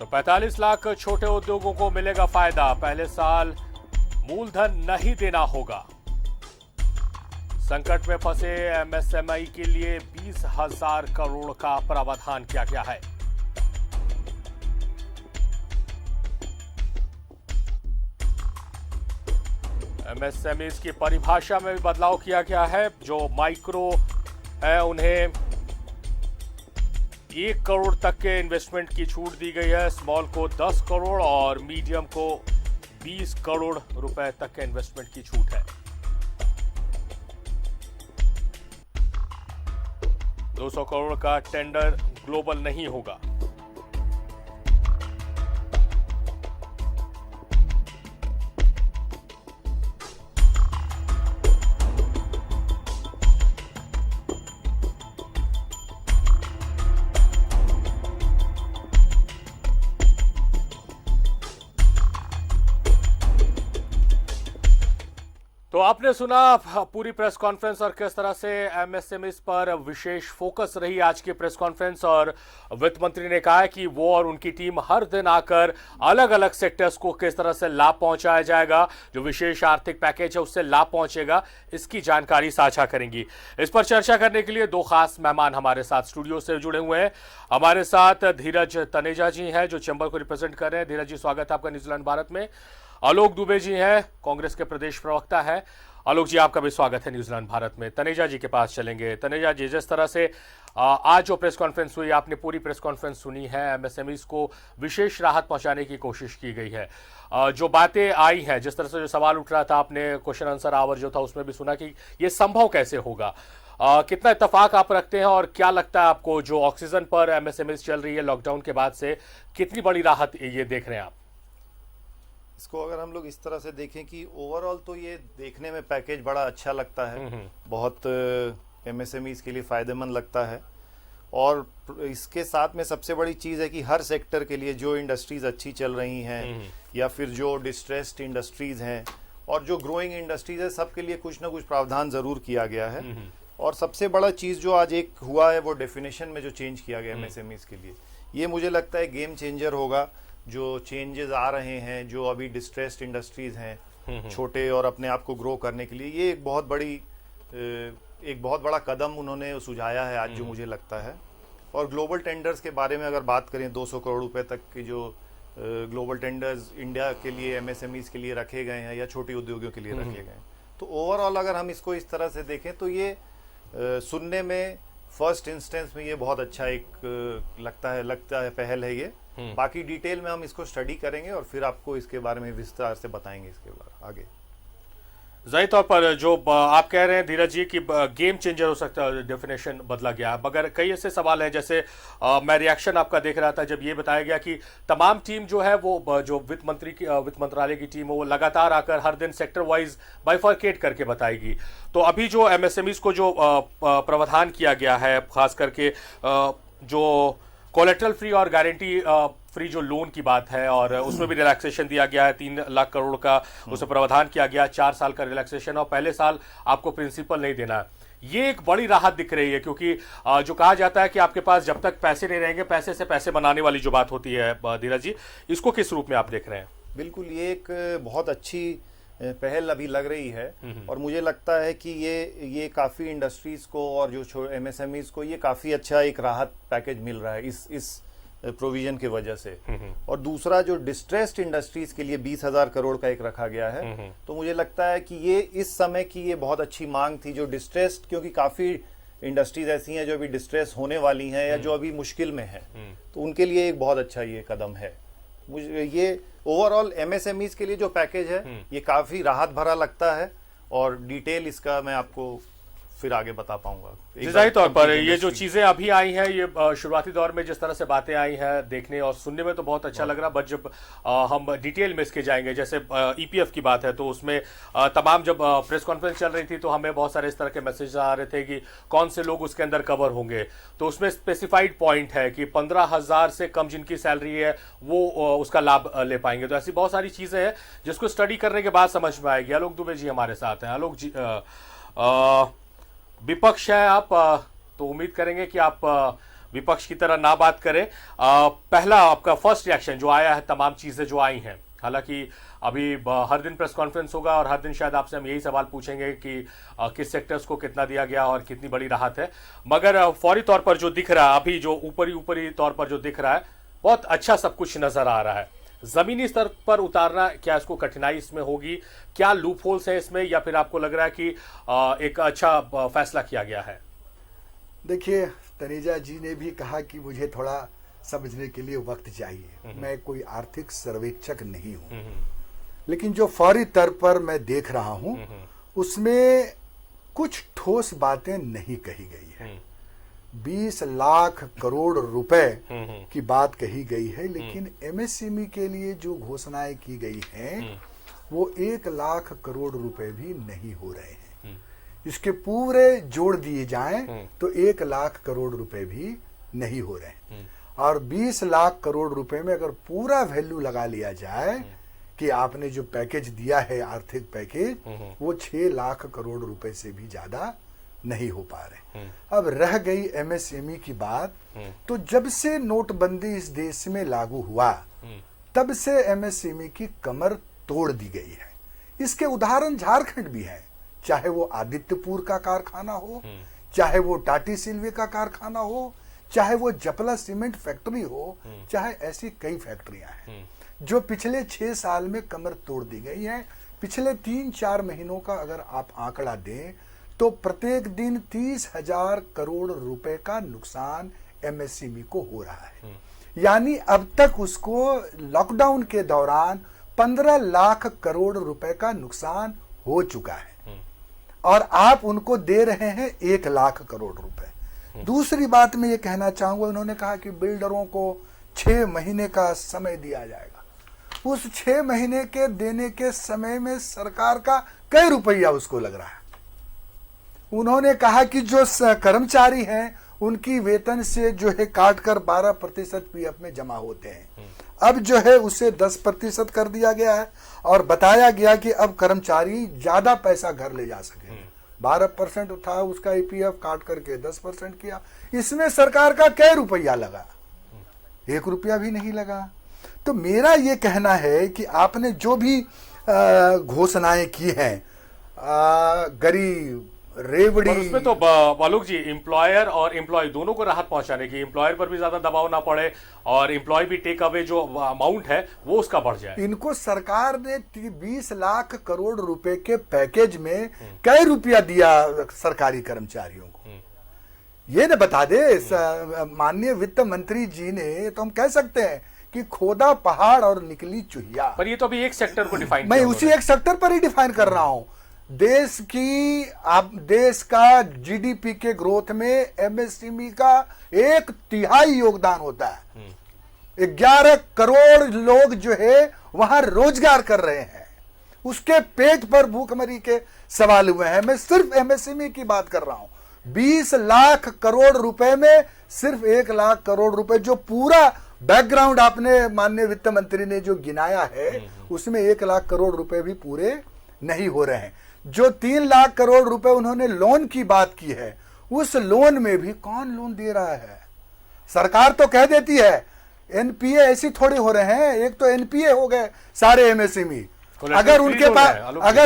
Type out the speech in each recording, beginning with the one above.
तो 45 लाख छोटे उद्योगों को मिलेगा फायदा। पहले साल मूलधन नहीं देना होगा। संकट में फंसे एमएसएमई के लिए 20,000 करोड़ का प्रावधान किया गया है। एमएसएमई की परिभाषा में भी बदलाव किया गया है। जो माइक्रो है उन्हें 1 करोड़ तक के इन्वेस्टमेंट की छूट दी गई है। स्मॉल को 10 करोड़ और मीडियम को 20 करोड़ रुपए तक के इन्वेस्टमेंट की छूट है। 200 करोड़ का टेंडर ग्लोबल नहीं होगा। तो आपने सुना पूरी प्रेस कॉन्फ्रेंस और किस तरह से एमएसएमई पर विशेष फोकस रही आज की प्रेस कॉन्फ्रेंस। और वित्त मंत्री ने कहा है कि वो और उनकी टीम हर दिन आकर अलग अलग सेक्टर्स को किस तरह से लाभ पहुंचाया जाएगा, जो विशेष आर्थिक पैकेज है उससे लाभ पहुंचेगा, इसकी जानकारी साझा करेंगी। इस पर चर्चा करने के लिए 2 खास मेहमान हमारे साथ स्टूडियो से जुड़े हुए हैं। हमारे साथ धीरज तनेजा जी हैं जो चैंबर को रिप्रेजेंट कर रहे हैं। धीरज जी, स्वागत है आपका न्यूजीलैंड भारत में। आलोक दुबे जी हैं, कांग्रेस के प्रदेश प्रवक्ता है। आलोक जी, आपका भी स्वागत है न्यूजीलैंड भारत में। तनेजा जी के पास चलेंगे। तनेजा जी, जिस तरह से आज जो प्रेस कॉन्फ्रेंस हुई, आपने पूरी प्रेस कॉन्फ्रेंस सुनी है। एमएसएमईज को विशेष राहत पहुंचाने की कोशिश की गई है। जो बातें आई हैं, जिस तरह से जो सवाल उठ रहा था, आपने क्वेश्चन आंसर आवर जो था उसमें भी सुना कि ये संभव कैसे होगा। कितना इत्तेफाक आप रखते हैं और क्या लगता है आपको, जो ऑक्सीजन पर एमएसएमईज चल रही है लॉकडाउन के बाद से, कितनी बड़ी राहत ये देख रहे हैं आप? इसको अगर हम लोग इस तरह से देखें कि ओवरऑल तो ये देखने में पैकेज बड़ा अच्छा लगता है, बहुत एमएसएमईज के लिए फायदेमंद लगता है। और इसके साथ में सबसे बड़ी चीज़ है कि हर सेक्टर के लिए जो इंडस्ट्रीज अच्छी चल रही हैं या फिर जो डिस्ट्रेस्ड इंडस्ट्रीज हैं और जो ग्रोइंग इंडस्ट्रीज है, सबके लिए कुछ ना कुछ प्रावधान ज़रूर किया गया है। और सबसे बड़ा चीज़ जो आज एक हुआ है वो डेफिनेशन में जो चेंज किया गया एमएसएमईज के लिए, ये मुझे लगता है गेम चेंजर होगा। जो चेंजेस आ रहे हैं, जो अभी डिस्ट्रेस्ड इंडस्ट्रीज हैं छोटे और अपने आप को ग्रो करने के लिए, ये एक बहुत बड़ा कदम उन्होंने सुझाया है आज, जो मुझे लगता है। और ग्लोबल टेंडर्स के बारे में अगर बात करें, 200 करोड़ रुपए तक के जो ग्लोबल टेंडर्स इंडिया के लिए एमएसएमईज के लिए रखे गए हैं या छोटे उद्योगों के लिए रखे गए हैं, तो ओवरऑल अगर हम इसको इस तरह से देखें तो ये सुनने में फर्स्ट इंस्टेंस में ये बहुत अच्छा एक लगता है पहल है ये। बाकी डिटेल में हम इसको स्टडी करेंगे और फिर आपको इसके बारे में विस्तार से बताएंगे इसके बारे आगे। जाहिर तौर पर जो आप कह रहे हैं धीरज जी कि गेम चेंजर हो सकता है, डेफिनेशन बदला गया, मगर कई ऐसे सवाल हैं। जैसे मैं रिएक्शन आपका देख रहा था जब ये बताया गया कि तमाम टीम जो है वो जो वित्त मंत्रालय की टीम है वो लगातार आकर हर दिन सेक्टर वाइज बाइफर्केट करके बताएगी। तो अभी जो एमएसएमईज को जो प्रावधान किया गया है, खास करके जो कोलेटरल फ्री और गारंटी फ्री जो लोन की बात है, और उसमें भी रिलैक्सेशन दिया गया है। 3 लाख करोड़ का उसमें प्रावधान किया गया, 4 साल का रिलैक्सेशन, और पहले साल आपको प्रिंसिपल नहीं देना है। ये एक बड़ी राहत दिख रही है, क्योंकि जो कहा जाता है कि आपके पास जब तक पैसे नहीं रहेंगे, पैसे से पैसे बनाने वाली जो बात होती है, धीरज जी, इसको किस रूप में आप देख रहे हैं? बिल्कुल, ये एक बहुत अच्छी पहल अभी लग रही है। और मुझे लगता है कि ये काफ़ी इंडस्ट्रीज़ को और जो एमएसएमईज को ये काफ़ी अच्छा एक राहत पैकेज मिल रहा है इस प्रोविजन की वजह से। और दूसरा, जो डिस्ट्रेस्ड इंडस्ट्रीज़ के लिए 20,000 करोड़ का एक रखा गया है, तो मुझे लगता है कि ये इस समय की ये बहुत अच्छी मांग थी, जो डिस्ट्रेस्ड, क्योंकि काफ़ी इंडस्ट्रीज ऐसी हैं जो अभी डिस्ट्रेस होने वाली हैं या जो अभी मुश्किल में हैं, तो उनके लिए एक बहुत अच्छा ये कदम है। मुझे ये ओवरऑल एमएसएमईज के लिए जो पैकेज है ये काफी राहत भरा लगता है, और डिटेल इसका मैं आपको फिर आगे बता पाऊंगा। जाहिर तौर पर ये जो चीजें अभी आई हैं, ये शुरुआती दौर में जिस तरह से बातें आई हैं, देखने और सुनने में तो बहुत अच्छा लग रहा, बट जब हम डिटेल में इसके जाएंगे, जैसे ईपीएफ की बात है, तो उसमें तमाम जब प्रेस कॉन्फ्रेंस चल रही थी तो हमें बहुत सारे इस तरह के मैसेज आ रहे थे कि कौन से लोग उसके अंदर कवर होंगे। तो उसमें स्पेसिफाइड पॉइंट है कि 15,000 से कम जिनकी सैलरी है वो उसका लाभ ले पाएंगे। तो ऐसी बहुत सारी चीजें हैं जिसको स्टडी करने के बाद समझ में आएगी। आलोक दुबे जी हमारे साथ हैं। आलोक जी, विपक्ष है आप, तो उम्मीद करेंगे कि आप विपक्ष की तरह ना बात करें। पहला आपका फर्स्ट रिएक्शन जो आया है, तमाम चीजें जो आई हैं, हालांकि अभी हर दिन प्रेस कॉन्फ्रेंस होगा और हर दिन शायद आपसे हम यही सवाल पूछेंगे कि किस सेक्टर्स को कितना दिया गया और कितनी बड़ी राहत है, मगर फौरी तौर पर जो दिख रहा है अभी, जो ऊपरी तौर पर जो दिख रहा है, बहुत अच्छा सब कुछ नजर आ रहा है। जमीनी स्तर पर उतारना, क्या इसको कठिनाई इसमें होगी? क्या लूप होल्स है इसमें, या फिर आपको लग रहा है कि एक अच्छा फैसला किया गया है? देखिए, तनेजा जी ने भी कहा कि मुझे थोड़ा समझने के लिए वक्त चाहिए। मैं कोई आर्थिक सर्वेक्षक नहीं हूं, लेकिन जो फौरी तौर पर मैं देख रहा हूं उसमें कुछ ठोस बातें नहीं कही गई है। 20 लाख करोड़ रुपए की बात कही गई है, लेकिन एमएसएमई के लिए जो घोषणाएं की गई हैं वो 1 लाख करोड़ रुपए भी नहीं हो रहे हैं। इसके पूरे जोड़ दिए जाएं तो 1 लाख करोड़ रुपए भी नहीं हो रहे हैं। और 20 लाख करोड़ रुपए में अगर पूरा वैल्यू लगा लिया जाए कि आपने जो पैकेज दिया है, आर्थिक पैकेज, वो 6 लाख करोड़ रुपए से भी ज्यादा नहीं हो पा रहे। अब रह गई एमएसएमई की बात, तो जब से नोटबंदी इस देश में लागू हुआ तब से एमएसएमई की कमर तोड़ दी गई है। इसके उदाहरण झारखंड भी हैं, चाहे वो आदित्यपुर का कारखाना हो, चाहे वो टाटी सिल्वे का कारखाना हो, चाहे वो जपला सीमेंट फैक्ट्री हो, चाहे ऐसी कई फैक्ट्रियां हैं जो पिछले 6 साल में कमर तोड़ दी गई हैं। पिछले 3-4 महीनों का अगर आप आंकड़ा दें तो प्रत्येक दिन 30,000 करोड़ रुपए का नुकसान एमएसएमई को हो रहा है। यानी अब तक उसको लॉकडाउन के दौरान 15 लाख करोड़ रुपए का नुकसान हो चुका है और आप उनको दे रहे हैं 1 लाख करोड़ रुपए। दूसरी बात मैं ये कहना चाहूंगा, उन्होंने कहा कि बिल्डरों को 6 महीने का समय दिया जाएगा। उस 6 महीने के देने के समय में सरकार का कई रुपया उसको लग रहा है। उन्होंने कहा कि जो कर्मचारी हैं उनकी वेतन से जो है काट कर 12% पीएफ में जमा होते हैं, अब जो है उसे 10% कर दिया गया है और बताया गया कि अब कर्मचारी ज्यादा पैसा घर ले जा सके। 12% था उसका ईपीएफ, काट करके 10% किया। इसमें सरकार का कई रुपया लगा? 1 रुपया भी नहीं लगा। तो मेरा ये कहना है कि आपने जो भी घोषणाएं की हैं, गरीब, रेवड़ी, उसमें तो आलोक जी एम्प्लॉयर और एम्प्लॉय दोनों को राहत पहुंचाने की, एम्प्लॉयर पर भी ज्यादा दबाव ना पड़े और एम्प्लॉय भी टेक अवे जो अमाउंट है वो उसका बढ़ जाए। इनको सरकार ने 20 लाख करोड़ रुपए के पैकेज में कई रुपया दिया सरकारी कर्मचारियों को? ये न बता दे माननीय वित्त मंत्री जी ने, तो हम कह सकते हैं कि खोदा पहाड़ और निकली चुहिया। पर ये तो अभी एक सेक्टर को डिफाइन, मैं उसी एक सेक्टर पर ही डिफाइन कर रहा हूं। देश का जीडीपी के ग्रोथ में एमएसएमई का 1/3 योगदान होता है। 11 करोड़ लोग जो है वहां रोजगार कर रहे हैं, उसके पेट पर भूखमरी के सवाल हुए हैं। मैं सिर्फ एमएसएमई की बात कर रहा हूं। 20 लाख करोड़ रुपए में सिर्फ 1 लाख करोड़ रुपए, जो पूरा बैकग्राउंड आपने माननीय वित्त मंत्री ने जो गिनाया है उसमें 1 लाख करोड़ रुपए भी पूरे नहीं हो रहे हैं। जो 3 लाख करोड़ रुपए उन्होंने लोन की बात की है, उस लोन में भी कौन लोन दे रहा है? सरकार तो कह देती है एनपीए ऐसी थोड़ी हो रहे हैं, एक तो एनपीए हो गए सारे एमएसएमई। अगर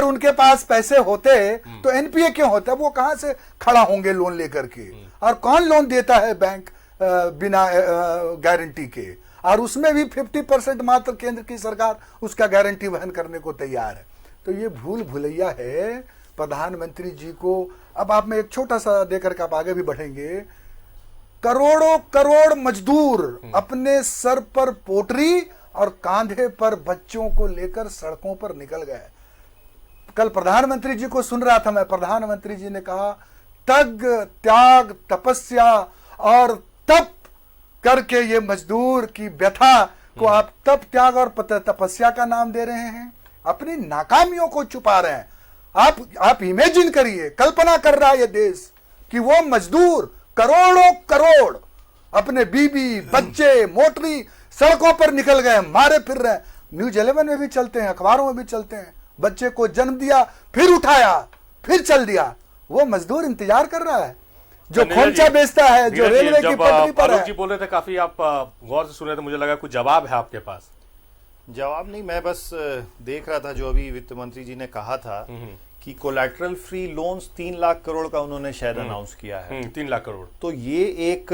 उनके पास पैसे होते तो एनपीए क्यों होता? वो कहां से खड़ा होंगे लोन लेकर के? और कौन लोन देता है बैंक बिना गारंटी के? और उसमें भी 50% मात्र केंद्र की सरकार उसका गारंटी वहन करने को तैयार है। तो ये भूल भुलैया है प्रधानमंत्री जी को। अब आप में एक छोटा सा देकर के आप आगे भी बढ़ेंगे। करोड़ों करोड़ मजदूर अपने सर पर पोटरी और कांधे पर बच्चों को लेकर सड़कों पर निकल गए। कल प्रधानमंत्री जी को सुन रहा था मैं, प्रधानमंत्री जी ने कहा तग, त्याग, तपस्या और तप करके ये मजदूर की व्यथा को आप तप, त्याग और तपस्या का नाम दे रहे हैं। अपनी नाकामियों को छुपा रहे हैं। आप इमेजिन करिए, कल्पना कर रहा है ये देश कि वो मजदूर करोड़ों करोड़ अपने बीबी, बच्चे, मोटरी सड़कों पर निकल गए, मारे फिर रहे। न्यूज 11 में भी चलते हैं, अखबारों में भी चलते हैं। बच्चे को जन्म दिया, फिर उठाया, फिर चल दिया। वो मजदूर इंतजार कर रहा है जो नीरज खोमचा जी, बेचता है, जो नीरज जी, रेलवे की जब पटरी पर आलोक है। जी बोल रहे थे, काफी आप गौर से सुन रहे थे, मुझे लगा कुछ जवाब है आपके पास। जवाब नहीं, मैं बस देख रहा था जो अभी वित्त मंत्री जी ने कहा था कि collateral free loans 3 lakh crore का उन्होंने शायद अनाउंस किया है। 3 लाख करोड़। तो ये एक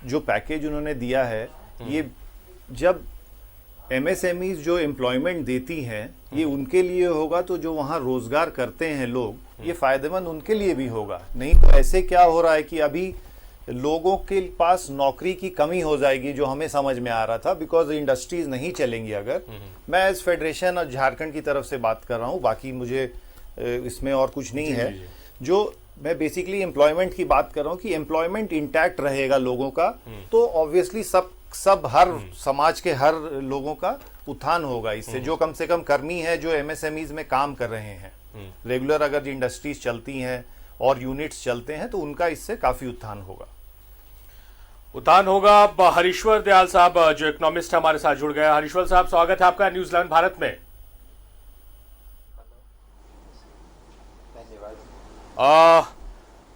जो पैकेज उन्होंने दिया है, ये जब एमएसएमईज जो एम्प्लॉयमेंट देती हैं ये उनके लिए होगा, तो जो वहाँ रोजगार करते हैं लोग, ये फायदेमंद उनके लिए भी होगा। नहीं तो ऐसे क्या हो रहा है कि अभी लोगों के पास नौकरी की कमी हो जाएगी, जो हमें समझ में आ रहा था, बिकॉज इंडस्ट्रीज नहीं चलेंगी अगर। मैं इस फेडरेशन और झारखंड की तरफ से बात कर रहा हूँ, बाकी मुझे इसमें और कुछ नहीं है। जो मैं बेसिकली एम्प्लॉयमेंट की बात कर रहा हूँ कि एम्प्लॉयमेंट इंटैक्ट रहेगा लोगों का, तो ऑब्वियसली सब हर समाज के हर लोगों का उत्थान होगा इससे। जो कम से कम कर्मी है जो एमएसएमईज में काम कर रहे हैं, रेगुलर अगर इंडस्ट्रीज चलती हैं और यूनिट्स चलते हैं, तो उनका इससे काफी उत्थान होगा। अब हरीश्वर दयाल साहब जो इकोनॉमिस्ट हमारे साथ जुड़ गए। हरीश्वर साहब, स्वागत है आपका न्यूज 11 भारत में।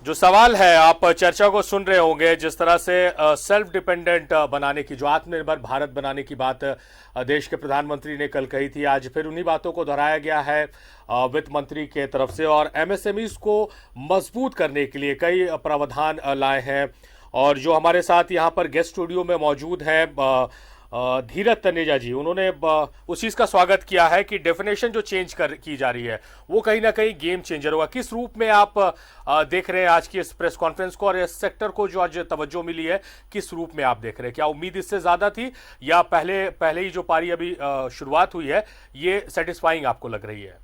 जो सवाल है, आप चर्चा को सुन रहे होंगे, जिस तरह से सेल्फ डिपेंडेंट बनाने की, जो आत्मनिर्भर भारत बनाने की बात देश के प्रधानमंत्री ने कल कही थी, आज फिर उन्हीं बातों को दोहराया गया है वित्त मंत्री के तरफ से, और एमएसएमईज को मजबूत करने के लिए कई प्रावधान लाए हैं। और जो हमारे साथ यहाँ पर गेस्ट स्टूडियो में मौजूद हैं धीरज तनेजा जी, उन्होंने उस चीज़ का स्वागत किया है कि डेफिनेशन जो चेंज की जा रही है वो कहीं ना कहीं गेम चेंजर होगा। किस रूप में आप देख रहे हैं आज की इस प्रेस कॉन्फ्रेंस को, और इस सेक्टर को जो आज तवज्जो मिली है, किस रूप में आप देख रहे हैं? क्या उम्मीद इससे ज़्यादा थी, या पहले ही जो पारी अभी शुरुआत हुई है ये सेटिस्फाइंग आपको लग रही है?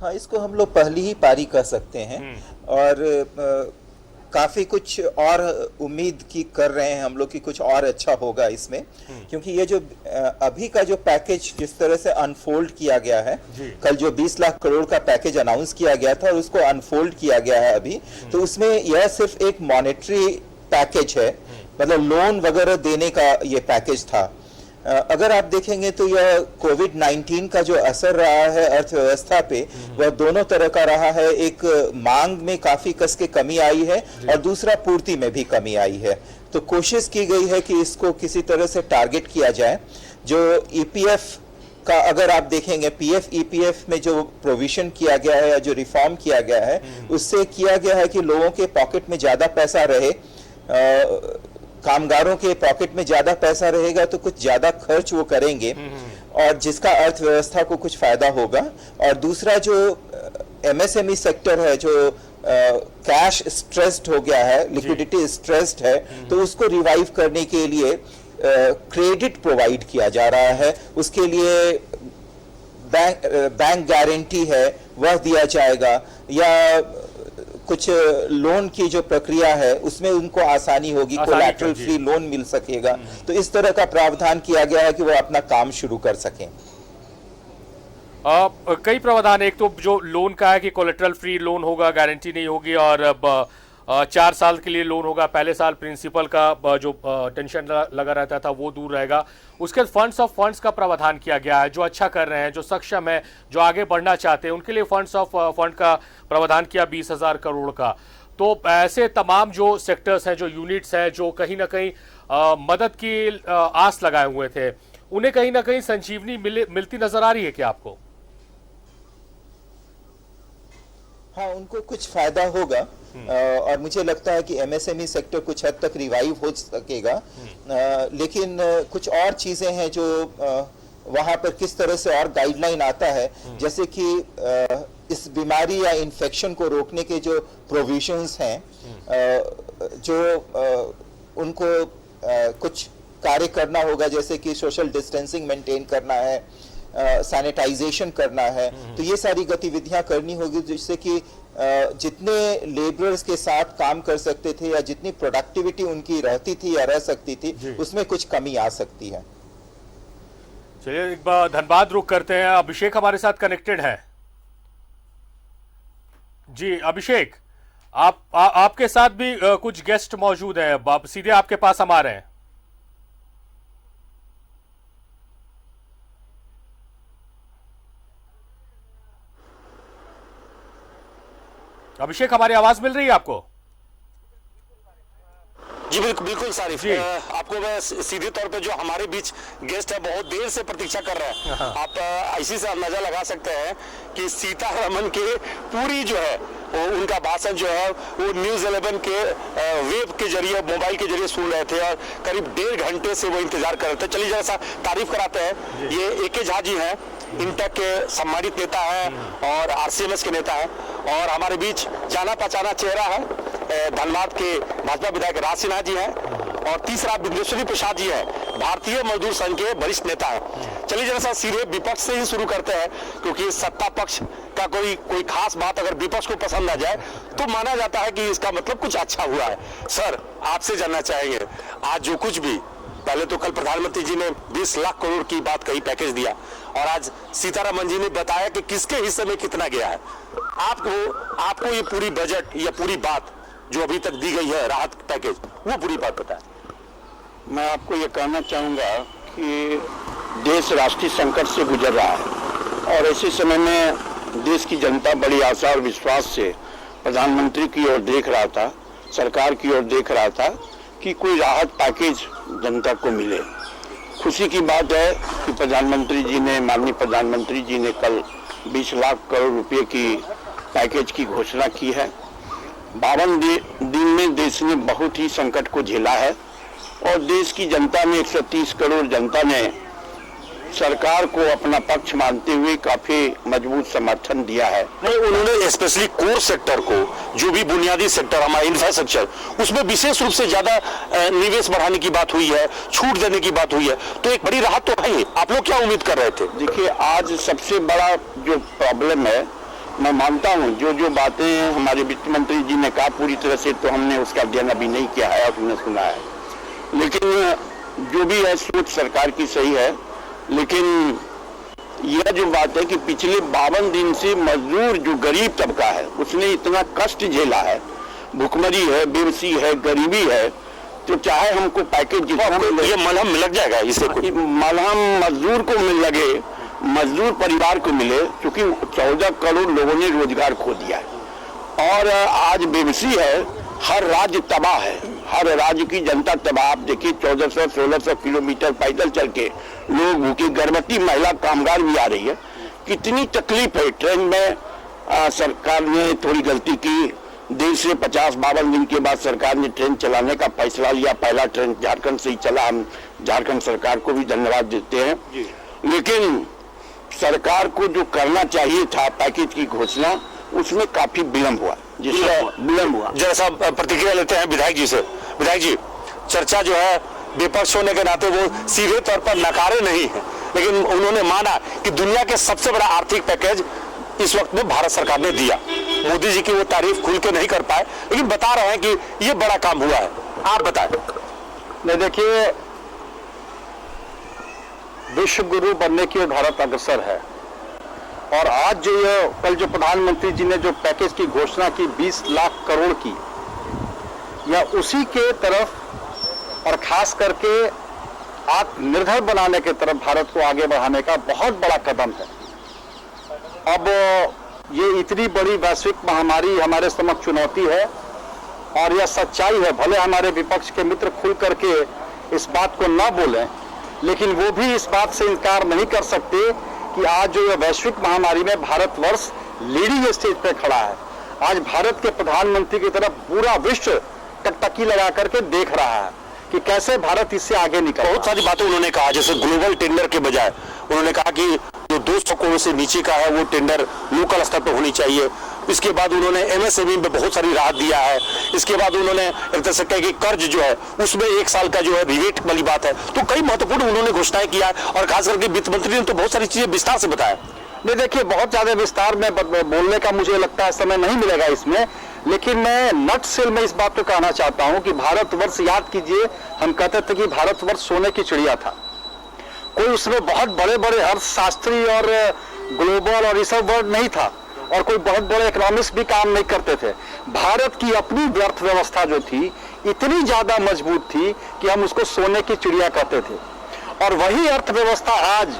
हाँ, इसको हम लोग पहली ही पारी कह सकते हैं, और काफी कुछ और उम्मीद की कर रहे हैं हम लोग कि कुछ और अच्छा होगा इसमें, क्योंकि ये जो अभी का जो पैकेज जिस तरह से अनफोल्ड किया गया है, कल जो 20 लाख करोड़ का पैकेज अनाउंस किया गया था और उसको अनफोल्ड किया गया है अभी, तो उसमें यह सिर्फ एक मॉनेटरी पैकेज है, मतलब लोन वगैरह देने का ये पैकेज था। अगर आप देखेंगे तो यह कोविड-19 का जो असर रहा है अर्थव्यवस्था पे, वह दोनों तरह का रहा है। एक मांग में काफी कस के कमी आई है और दूसरा पूर्ति में भी कमी आई है। तो कोशिश की गई है कि इसको किसी तरह से टारगेट किया जाए। जो ईपीएफ का अगर आप देखेंगे, पीएफ ईपीएफ में जो प्रोविजन किया गया है या जो रिफॉर्म किया गया है, उससे किया गया है कि लोगों के पॉकेट में ज्यादा पैसा रहे, कामगारों के पॉकेट में ज्यादा पैसा रहेगा तो कुछ ज्यादा खर्च वो करेंगे, और जिसका अर्थव्यवस्था को कुछ फायदा होगा। और दूसरा जो एमएसएमई सेक्टर है, जो कैश स्ट्रेस्ड हो गया है, लिक्विडिटी स्ट्रेस्ड है, तो उसको रिवाइव करने के लिए क्रेडिट प्रोवाइड किया जा रहा है। उसके लिए बैंक गारंटी है वह दिया जाएगा, या कुछ लोन की जो प्रक्रिया है उसमें उनको आसानी होगी, कोलैटरल फ्री लोन मिल सकेगा। तो इस तरह का प्रावधान किया गया है कि वो अपना काम शुरू कर सकें। कई प्रावधान, एक तो जो लोन का है कि कोलैटरल फ्री लोन होगा, गारंटी नहीं होगी, और 4 साल के लिए लोन होगा। पहले साल प्रिंसिपल का जो टेंशन लगा रहता था वो दूर रहेगा। उसके फंड्स ऑफ फंड्स का प्रावधान किया गया है। जो अच्छा कर रहे हैं, जो सक्षम है, जो आगे बढ़ना चाहते हैं, उनके लिए फंड्स ऑफ फंड का प्रावधान किया 20,000 करोड़ का। तो ऐसे तमाम जो सेक्टर्स हैं, जो यूनिट्स हैं, जो कहीं ना कहीं मदद की आस लगाए हुए थे, उन्हें कहीं ना कहीं संजीवनी मिलती नजर आ रही है क्या आपको? हाँ, उनको कुछ फायदा होगा, और मुझे लगता है कि एमएसएमई सेक्टर कुछ हद तक रिवाइव हो सकेगा। लेकिन कुछ और चीजें हैं जो वहां पर किस तरह से और गाइडलाइन आता है, जैसे कि इस बीमारी या इन्फेक्शन को रोकने के जो प्रोविजंस हैं, जो उनको कुछ कार्य करना होगा, जैसे कि सोशल डिस्टेंसिंग मेंटेन करना है, सैनिटाइजेशन करना है, तो ये सारी गतिविधियां करनी होगी, जिससे कि जितने लेबरर्स के साथ काम कर सकते थे या जितनी प्रोडक्टिविटी उनकी रहती थी या रह सकती थी, उसमें कुछ कमी आ सकती है। चलिए, एक बार धनबाद रुक करते हैं। अभिषेक हमारे साथ कनेक्टेड है। जी अभिषेक, आपके साथ भी कुछ गेस्ट मौजूद हैं, सीधे आपके पास हम आ रहे हैं। अभिषेक, हमारी आवाज मिल रही है आपको? जी बिल्कुल सारिफ, आपको मैं सीधे तौर पे जो हमारे बीच गेस्ट है बहुत देर से प्रतीक्षा कर रहे हैं। आप इसी से अंदाजा लगा सकते हैं कि सीतारमन के पूरी जो है उनका भाषण जो है वो न्यूज 11 के वेब के जरिए, मोबाइल के जरिए सुन रहे थे और करीब 1.5 घंटे से वो इंतजार कर रहे थे। चलिए जरा सा तारीफ कराते हैं। ये ए.के. झा जी हैं, इंटक के सम्मानित नेता हैं और आरसीएमएस के नेता हैं, और हमारे बीच जाना पहचाना चेहरा है धनबाद के भाजपा विधायक राज सिन्हा जी हैं, और तीसरा बिंदेश्वरी प्रसाद जी हैं, भारतीय मजदूर संघ के वरिष्ठ नेता हैं। चलिए जरा सा सीधे विपक्ष से ही शुरू करते हैं, क्योंकि सत्ता पक्ष का कोई खास बात अगर विपक्ष को पसंद आ जाए तो माना जाता है कि इसका मतलब कुछ अच्छा हुआ है। सर, आपसे जानना चाहेंगे, आज जो कुछ भी, पहले तो कल प्रधानमंत्री जी ने 20 लाख करोड़ की बात कही, पैकेज दिया, और आज सीतारमन जी ने बताया कि किसके हिस्से में कितना गया है। आपको ये पूरी बजट या पूरी बात जो अभी तक दी गई है राहत पैकेज, वो पूरी बात बताएं। मैं आपको ये कहना चाहूँगा कि देश राष्ट्रीय संकट से गुजर रहा है, और ऐसे समय में देश की जनता बड़ी आशा और विश्वास से प्रधानमंत्री की ओर देख रहा था, सरकार की ओर देख रहा था कि कोई राहत पैकेज जनता को मिले। खुशी की बात है कि माननीय प्रधानमंत्री जी ने कल 20 लाख करोड़ रुपए की पैकेज की घोषणा की है। 52 दिन में देश ने बहुत ही संकट को झेला है, और देश की जनता ने 130 करोड़ जनता ने सरकार को अपना पक्ष मानते हुए काफी मजबूत समर्थन दिया है। नहीं, उन्होंने स्पेशली कोर सेक्टर को, जो भी बुनियादी सेक्टर हमारा इंफ्रास्ट्रक्चर, उसमें विशेष रूप से ज्यादा निवेश बढ़ाने की बात हुई है, छूट देने की बात हुई है, तो एक बड़ी राहत तो है ही। आप लोग क्या उम्मीद कर रहे थे? देखिए, आज सबसे बड़ा जो प्रॉब्लम है, मैं मानता हूं जो बातें हमारे वित्त मंत्री जी ने कहा, पूरी तरह से तो हमने उसका अध्ययन अभी नहीं किया है, आपने सुना है, लेकिन जो भी है सोच सरकार की सही है। लेकिन यह जो बात है कि पिछले 52 दिन से मजदूर जो गरीब तबका है उसने इतना कष्ट झेला है, भुखमरी है, बेबसी है, गरीबी है, तो चाहे हमको पैकेज जितना मिले, ये मलहम लग जाएगा इससे, मलहम मजदूर को मिल लगे, मजदूर परिवार को मिले, क्योंकि 14 करोड़ लोगों ने रोजगार खो दिया है और आज बेबसी है। हर राज्य तबाह है, हर राज्य की जनता तबाह। आप देखिए 1400-1600 किलोमीटर पैदल चल के लोग भूखे, गर्भवती महिला कामगार भी आ रही है, कितनी तकलीफ है। ट्रेन में सरकार ने थोड़ी गलती की, देर से 50-52 दिन के बाद सरकार ने ट्रेन चलाने का फैसला लिया। पहला ट्रेन झारखंड से ही चला, हम झारखंड सरकार को भी धन्यवाद देते हैं। लेकिन सरकार को जो करना चाहिए था पैकेज की घोषणा, उसमें काफी विलंब हुआ, जैसा प्रतिक्रिया लेते हैं विधायक जी से। विधायक जी, चर्चा जो है विपक्ष होने के नाते वो सीधे तौर पर नकारे नहीं है, लेकिन उन्होंने माना कि दुनिया के सबसे बड़ा आर्थिक पैकेज इस वक्त में भारत सरकार ने दिया। मोदी जी की वो तारीफ खुल के नहीं कर पाए, लेकिन बता रहे हैं कि ये बड़ा काम हुआ है। आप बताएं। नहीं, देखिए, विश्व गुरु बनने की भारत अग्रसर है, और आज जो ये कल जो प्रधानमंत्री जी ने जो पैकेज की घोषणा की 20 लाख करोड़ की, यह उसी के तरफ और खास करके आत्मनिर्भर बनाने के तरफ भारत को आगे बढ़ाने का बहुत बड़ा कदम है। अब ये इतनी बड़ी वैश्विक महामारी हमारे समक्ष चुनौती है, और यह सच्चाई है। भले हमारे विपक्ष के मित्र खुल करके इस बात को न बोलें, लेकिन वो भी इस बात से इनकार नहीं कर सकते कि आज जो यह वैश्विक महामारी में भारतवर्ष लीडिंग स्टेज पे खड़ा है। आज भारत के प्रधानमंत्री की तरफ पूरा विश्व टकटकी लगा करके देख रहा है कि कैसे भारत इससे आगे निकल। बहुत सारी बातें उन्होंने कहा, जैसे ग्लोबल टेंडर के बजाय उन्होंने कहा कि जो 200 करोड़ से नीचे का है वो टेंडर लोकल स्तर पर होनी चाहिए। इसके बाद उन्होंने एमएसएमई में बहुत सारी राहत दिया है। इसके बाद उन्होंने एक तरह से कहा कि कर्ज जो है उसमें 1 साल का जो है रिबेट वाली बात है। तो कई महत्वपूर्ण उन्होंने घोषणाएं किया, और खास करके वित्त मंत्री ने तो बहुत सारी चीजें विस्तार से बताया। नहीं, देखिए, बहुत ज्यादा विस्तार में बोलने का मुझे लगता है समय नहीं मिलेगा इसमें, लेकिन मैं नटसेल में इस बात को कहना चाहता हूं कि भारतवर्ष, याद कीजिए, हम कहते थे कि भारतवर्ष सोने की चिड़िया था। कोई उसमें बहुत बड़े बड़े अर्थशास्त्री और ग्लोबल और ये सब वर्ड नहीं था, और कोई बहुत बड़े इकोनॉमिस्ट भी काम नहीं करते थे। भारत की अपनी अर्थव्यवस्था जो थी इतनी ज्यादा मजबूत थी कि हम उसको सोने की चिड़िया कहते थे, और वही अर्थव्यवस्था आज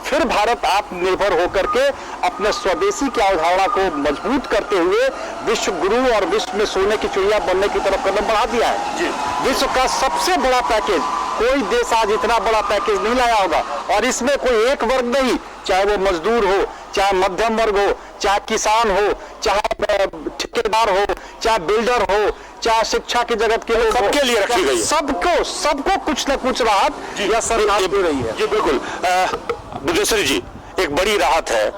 फिर भारत आत्मनिर्भर होकर के अपने स्वदेशी की अवधारणा को मजबूत करते हुए विश्व गुरु और विश्व में सोने की चिड़िया बनने की तरफ कदम बढ़ा दिया है। जी, विश्व का सबसे बड़ा पैकेज, कोई देश आज इतना बड़ा पैकेज नहीं लाया होगा। और इसमें कोई एक वर्ग नहीं, चाहे वो मजदूर हो, चाहे मध्यम वर्ग हो, चाहे किसान हो, चाहे ठेकेदार हो, चाहे बिल्डर हो, चाहे शिक्षा की जगत के लोग, सबके लिए रखी गई है। सबको कुछ न कुछ राहत यह सरकार दे रही है। जी बिल्कुल। बुद्धेश्वरी जी, एक बड़ी राहत है,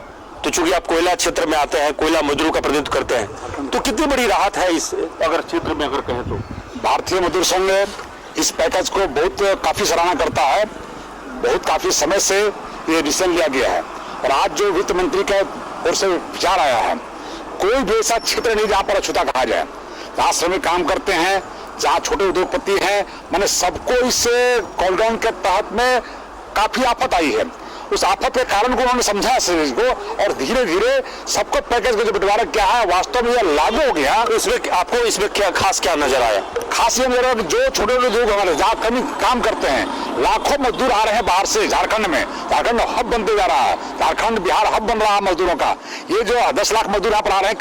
तो चूंकि आप कोयला क्षेत्र में आते हैं, कोयला मजदूरों का प्रतिनिधित्व करते हैं, तो कितनी बड़ी राहत है इस अगर क्षेत्र में अगर कहें तो? भारतीय मजदूर संघ इस पैकेज को काफी सराहना करता है। काफी समय से ये डिसीजन लिया गया है और आज जो वित्त मंत्री के ओर से विचार आया है, कोई भी ऐसा क्षेत्र नहीं जहां पर अछूता कहा जाए। जहां श्रमिक काम करते हैं, जहां छोटे उद्योगपति हैं, मैंने सबको इस कॉलडाउन के तहत में काफी आफत आई है। उस आफत के कारण को उन्होंने समझा सीरीज को और धीरे धीरे सबको पैकेज का जो बंटवारा क्या है वास्तव में यह लागू हो गया। इसमें आपको इसमें क्या खास क्या नजर आया? खास ये नजर आया कि जो छोटे उद्योग हमारे जहाँ कमी काम करते हैं, लाखों मजदूर आ रहे हैं बाहर से झारखंड में। झारखंड हब बनते जा रहा है, झारखंड बिहार हब बन रहा है मजदूरों का। ये जो 10 लाख मजदूर यहाँ पर आ रहे हैं,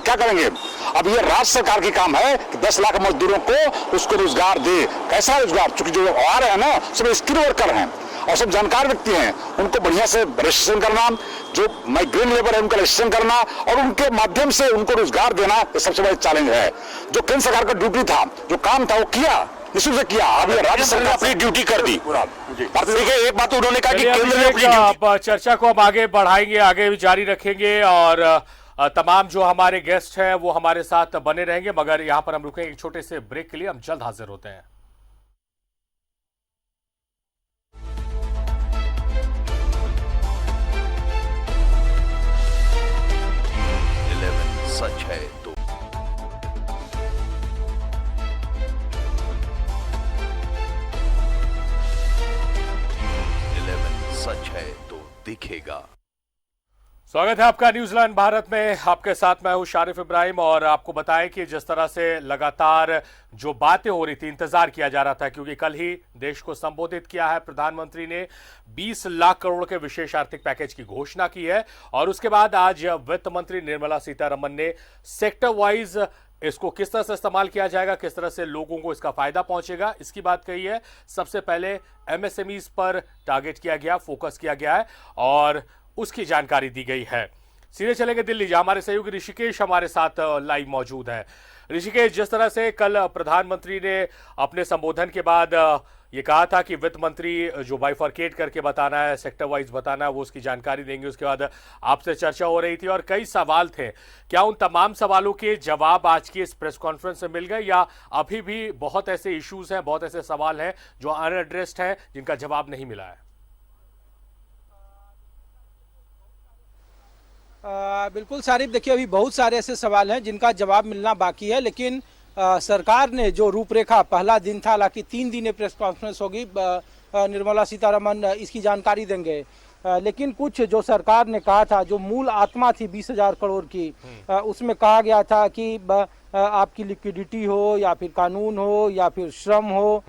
क्या करेंगे? अब ये राज्य सरकार की काम है कि 10 लाख मजदूरों को उसको रोजगार दे। कैसा रोजगार? चूंकि जो आ रहे हैं ना सब स्किल वर्कर हैं और सब जानकार व्यक्ति हैं, उनको बढ़िया से रजिस्ट्रेशन करना, जो माइग्रेंट लेबर है उनका रजिस्ट्रेशन करना और उनके माध्यम से उनको रोजगार देना, ये सबसे बड़ा चैलेंज है। जो केंद्र सरकार का ड्यूटी था, जो काम था वो किया, निश्चित से किया। अब ये राज्य सरकार अपनी ड्यूटी कर दी। देखिए, एक बात उन्होंने कहा कि केंद्र ने अपनी अब चर्चा को हम आगे बढ़ाएंगे, आगे भी जारी रखेंगे और तमाम जो हमारे गेस्ट हैं वो हमारे साथ बने रहेंगे, मगर यहाँ पर हम रुकेंगे एक छोटे से ब्रेक के लिए। हम जल्द हाजिर होते हैं। सच है तो सच है तो दिखेगा। स्वागत है आपका न्यूजीलैंड भारत में। आपके साथ मैं हूं शारिफ इब्राहिम और आपको बताएं कि जिस तरह से लगातार जो बातें हो रही थी, इंतजार किया जा रहा था, क्योंकि कल ही देश को संबोधित किया है प्रधानमंत्री ने, 20 लाख करोड़ के विशेष आर्थिक पैकेज की घोषणा की है और उसके बाद आज वित्त मंत्री निर्मला सीतारमण ने सेक्टर वाइज इसको किस तरह से इस्तेमाल किया जाएगा, किस तरह से लोगों को इसका फायदा पहुंचेगा, इसकी बात कही है। सबसे पहले एमएसएमईज पर टारगेट किया गया, फोकस किया गया है और उसकी जानकारी दी गई है। सीधे चलेंगे दिल्ली, जहां हमारे सहयोगी ऋषिकेश हमारे साथ लाइव मौजूद है। ऋषिकेश, जिस तरह से कल प्रधानमंत्री ने अपने संबोधन के बाद ये कहा था कि वित्त मंत्री जो बाइफरकेट करके बताना है, सेक्टर वाइज बताना है, वो उसकी जानकारी देंगे, उसके बाद आपसे चर्चा हो रही थी और कई सवाल थे। क्या उन तमाम सवालों के जवाब आज की इस प्रेस कॉन्फ्रेंस में मिल गए या अभी भी बहुत ऐसे इश्यूज हैं, बहुत ऐसे सवाल हैं जो अनएड्रेस्ड हैं, जिनका जवाब नहीं मिला है? बिल्कुल सारिफ, देखिए अभी बहुत सारे ऐसे सवाल हैं जिनका जवाब मिलना बाकी है, लेकिन सरकार ने जो रूपरेखा, पहला दिन था, हालांकि 3 दिन प्रेस कॉन्फ्रेंस होगी, निर्मला सीतारमण इसकी जानकारी देंगे, लेकिन कुछ जो सरकार ने कहा था, जो मूल आत्मा थी 20,000 करोड़ की, उसमें कहा गया था कि आपकी लिक्विडिटी हो या फिर कानून हो या फिर श्रम हो,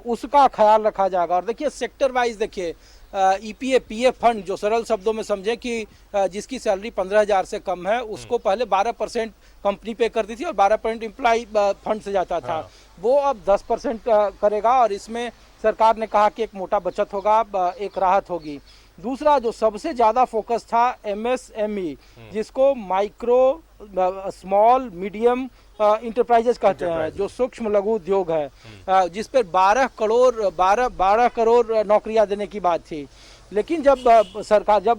उसका ख्याल रखा जाएगा। और देखिए सेक्टर वाइज, देखिए ईपीएफ पीएफ फंड, जो सरल शब्दों में समझे कि जिसकी सैलरी 15,000 से कम है, उसको पहले 12% कंपनी पे करती थी और 12% एम्प्लॉय फंड से जाता था, वो अब 10% करेगा और इसमें सरकार ने कहा कि एक मोटा बचत होगा, एक राहत होगी। दूसरा जो सबसे ज़्यादा फोकस था एमएसएमई, जिसको माइक्रो स्मॉल मीडियम इंटरप्राइजेस कहते हैं, जो सूक्ष्म लघु उद्योग है, जिस पर 12 करोड़ नौकरियां देने की बात थी। लेकिन जब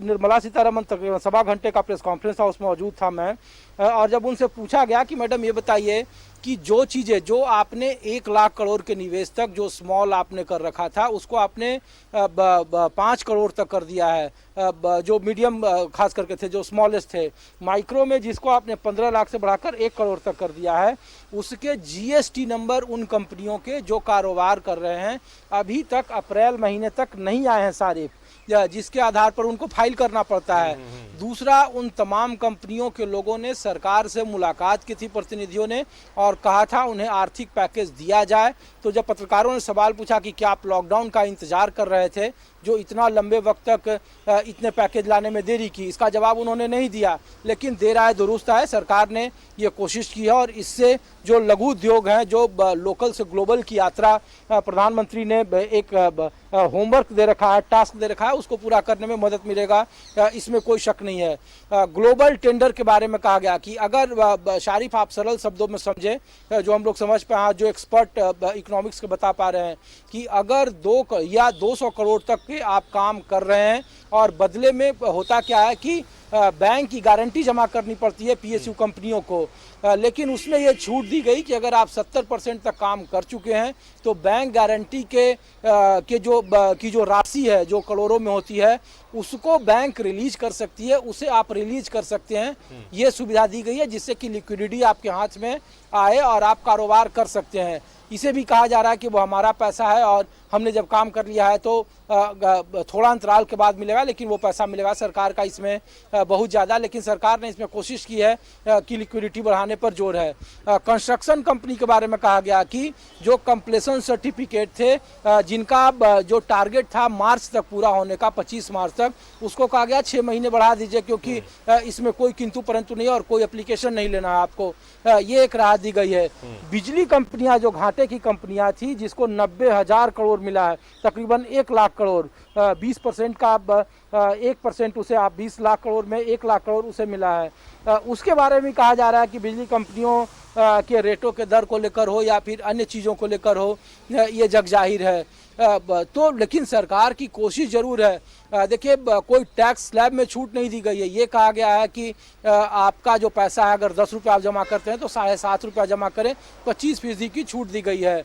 निर्मला सीतारमण तकरीबन 1.25 घंटे का प्रेस कॉन्फ्रेंस था, उसमें मौजूद था मैं, और जब उनसे पूछा गया कि मैडम ये बताइए कि जो चीज़ें जो आपने 1 लाख करोड़ के निवेश तक जो स्मॉल आपने कर रखा था, उसको आपने 5 करोड़ तक कर दिया है, जो मीडियम खास करके थे, जो स्मॉलेस्ट थे, माइक्रो में जिसको आपने 15 लाख से बढ़ाकर 1 करोड़ तक कर दिया है, उसके जीएसटी नंबर उन कंपनियों के जो कारोबार कर रहे हैं अभी तक अप्रैल महीने तक नहीं आए हैं सारे। जिसके आधार पर उनको फाइल करना पड़ता है। दूसरा, उन तमाम कंपनियों के लोगों ने सरकार से मुलाकात की थी प्रतिनिधियों ने और कहा था उन्हें आर्थिक पैकेज दिया जाए। तो जब पत्रकारों ने सवाल पूछा कि क्या आप लॉकडाउन का इंतजार कर रहे थे जो इतना लंबे वक्त तक इतने पैकेज लाने में देरी की, इसका जवाब उन्होंने नहीं दिया। लेकिन देर आए दुरुस्त आए, सरकार ने ये कोशिश की है और इससे जो लघु उद्योग हैं, जो लोकल से ग्लोबल की यात्रा प्रधानमंत्री ने एक होमवर्क दे रखा है, टास्क दे रखा है, उसको पूरा करने में मदद मिलेगा, इसमें कोई शक नहीं है। ग्लोबल टेंडर के बारे में कहा गया कि अगर शारिफ आप सरल शब्दों में समझे, जो हम लोग समझ पाए, जो एक्सपर्ट इकोनॉमिक्स के बता पा रहे हैं कि अगर 2 या 200 करोड़ तक के आप काम कर रहे हैं और बदले में होता क्या है कि बैंक की गारंटी जमा करनी पड़ती है पीएसयू कंपनियों को, लेकिन उसमें ये छूट दी गई कि अगर आप 70% तक काम कर चुके हैं तो बैंक गारंटी की जो राशि है, जो करोड़ों में होती है, उसको बैंक रिलीज कर सकती है, उसे आप रिलीज कर सकते हैं। ये सुविधा दी गई है जिससे कि लिक्विडिटी आपके हाथ में आए और आप कारोबार कर सकते हैं। इसे भी कहा जा रहा है कि वो हमारा पैसा है और हमने जब काम कर लिया है तो थोड़ा अंतराल के बाद मिलेगा, लेकिन वो पैसा मिलेगा। सरकार का इसमें बहुत ज़्यादा, लेकिन सरकार ने इसमें कोशिश की है कि लिक्विडिटी बढ़ाने पर जोर है। कंस्ट्रक्शन कंपनी के बारे में कहा गया कि जो कंप्लीशन सर्टिफिकेट थे, जिनका जो टारगेट था मार्च तक पूरा होने का, 25 मार्च तक, उसको कहा गया 6 महीने बढ़ा दीजिए, क्योंकि इसमें कोई किंतु परंतु नहीं और कोई एप्लीकेशन नहीं लेना है आपको। ये एक राहत दी गई है। बिजली कंपनियां, जो घाटे की कंपनियां थी, जिसको 90,000 करोड़ मिला है, तकरीबन 1 लाख करोड़, 20% का 1% उसे आप 20 लाख करोड़ में 1 लाख करोड़ उसे मिला है। उसके बारे में कहा जा रहा है कि बिजली कंपनियों के रेटों के दर को लेकर हो या फिर अन्य चीज़ों को लेकर हो, ये जग जाहिर है। तो लेकिन सरकार की कोशिश जरूर है। देखिए, कोई टैक्स स्लैब में छूट नहीं दी गई है। ये कहा गया है कि आपका जो पैसा है, अगर 10 रुपये आप जमा करते हैं तो 7.5 रुपया जमा करें, 25% की छूट दी गई है।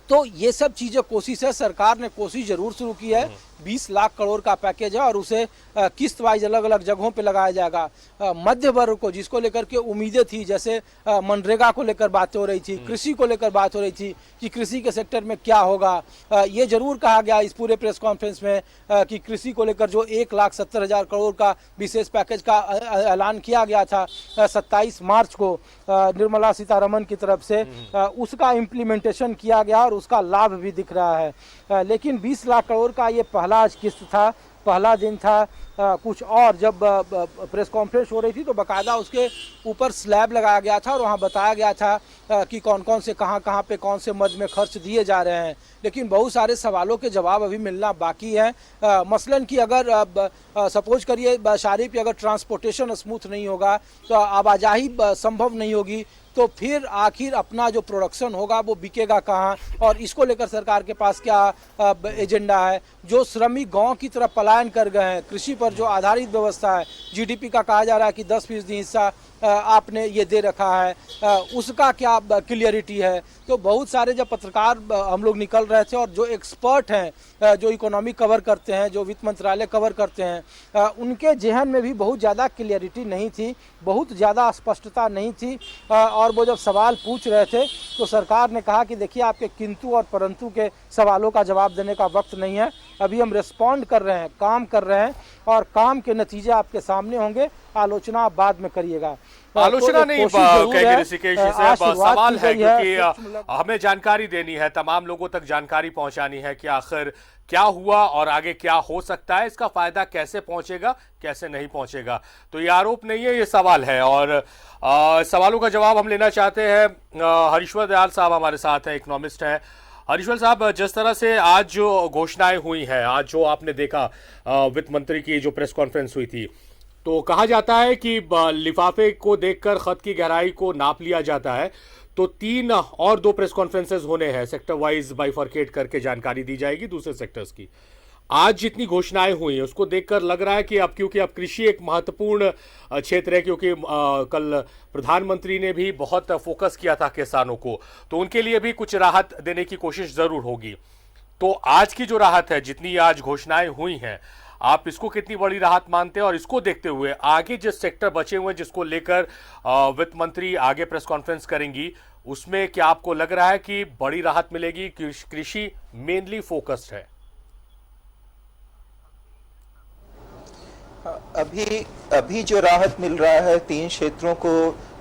तो ये सब चीज़ें कोशिश है, सरकार ने कोशिश जरूर शुरू की है। 20 लाख करोड़ का पैकेज है और उसे किस्त वाइज अलग अलग जगहों पे लगाया जाएगा। मध्य वर्ग को, जिसको लेकर के उम्मीदें थी, जैसे मनरेगा को लेकर बातें हो रही थी, कृषि को लेकर बात हो रही थी कि कृषि के सेक्टर में क्या होगा, ये जरूर कहा गया इस पूरे प्रेस कॉन्फ्रेंस में कि कृषि को लेकर जो 1,70,000 करोड़ का विशेष पैकेज का ऐलान किया गया था 27 मार्च को निर्मला सीतारमन की तरफ से, उसका इम्प्लीमेंटेशन किया गया और उसका लाभ भी दिख रहा है। लेकिन 20 लाख करोड़ का ये पहला किस्त था, पहला दिन था। कुछ और जब प्रेस कॉन्फ्रेंस हो रही थी तो बकायदा उसके ऊपर स्लैब लगाया गया था और वहाँ बताया गया था कि कौन कौन से कहाँ पे कौन से मद में खर्च दिए जा रहे हैं। लेकिन बहुत सारे सवालों के जवाब अभी मिलना बाकी है। मसलन कि अगर सपोज करिए शारिफ, अगर ट्रांसपोर्टेशन स्मूथ नहीं होगा तो आवाजाही संभव नहीं होगी, तो फिर आखिर अपना जो प्रोडक्शन होगा वो बिकेगा कहाँ, और इसको लेकर सरकार के पास क्या एजेंडा है। जो श्रमिक गांव की तरफ पलायन कर गए हैं, कृषि पर जो आधारित व्यवस्था है, जीडीपी का कहा जा रहा है कि 10% हिस्सा आपने ये दे रखा है, उसका क्या क्लियरिटी है। तो बहुत सारे जब पत्रकार हम लोग निकल रहे थे और जो एक्सपर्ट हैं, जो इकोनॉमी कवर करते हैं, जो वित्त मंत्रालय कवर करते हैं, उनके जहन में भी बहुत ज़्यादा क्लियरिटी नहीं थी, बहुत ज़्यादा स्पष्टता नहीं थी। और वो जब सवाल पूछ रहे थे तो सरकार ने कहा कि देखिए, आपके किंतु और परंतु के सवालों का जवाब देने का वक्त नहीं है, अभी हम रिस्पॉन्ड कर रहे हैं, काम कर रहे हैं और काम के नतीजे आपके सामने होंगे, आलोचना आप बाद में करिएगा। आलोचना नहीं कहेंगे ऋषिकेश, सवाल है क्योंकि हमें जानकारी देनी है, तमाम लोगों तक जानकारी पहुंचानी है कि आखिर क्या हुआ और आगे क्या हो सकता है, इसका फायदा कैसे पहुंचेगा, कैसे नहीं पहुंचेगा। तो ये आरोप नहीं है, ये सवाल है। और सवालों का जवाब हम लेना चाहते हैं। हरीश्वर दयाल साहब हमारे साथ हैं, इकोनॉमिस्ट हैं। हरीश्वर साहब, जिस तरह से आज जो घोषणाएं हुई हैं, आज जो आपने देखा वित्त मंत्री की जो प्रेस कॉन्फ्रेंस हुई थी, तो कहा जाता है कि लिफाफे को देखकर खत की गहराई को नाप लिया जाता है। तो 3 और 2 प्रेस कॉन्फ्रेंसेस होने हैं, सेक्टर वाइज बाइफरकेट करके जानकारी दी जाएगी दूसरे सेक्टर्स की। आज जितनी घोषणाएं हुई हैं उसको देखकर लग रहा है कि अब, क्योंकि अब कृषि एक महत्वपूर्ण क्षेत्र है, क्योंकि कल प्रधानमंत्री ने भी बहुत फोकस किया था किसानों को, तो उनके लिए भी कुछ राहत देने की कोशिश जरूर होगी। तो आज की जो राहत है, जितनी आज घोषणाएं हुई हैं, आप इसको कितनी बड़ी राहत मानते हैं? और इसको देखते हुए आगे जिस सेक्टर बचे हुए हैं जिसको लेकर वित्त मंत्री आगे प्रेस कॉन्फ्रेंस करेंगी, उसमें क्या आपको लग रहा है कि बड़ी राहत मिलेगी? कृषि मेनली फोकस्ड है। अभी जो राहत मिल रहा है 3 क्षेत्रों को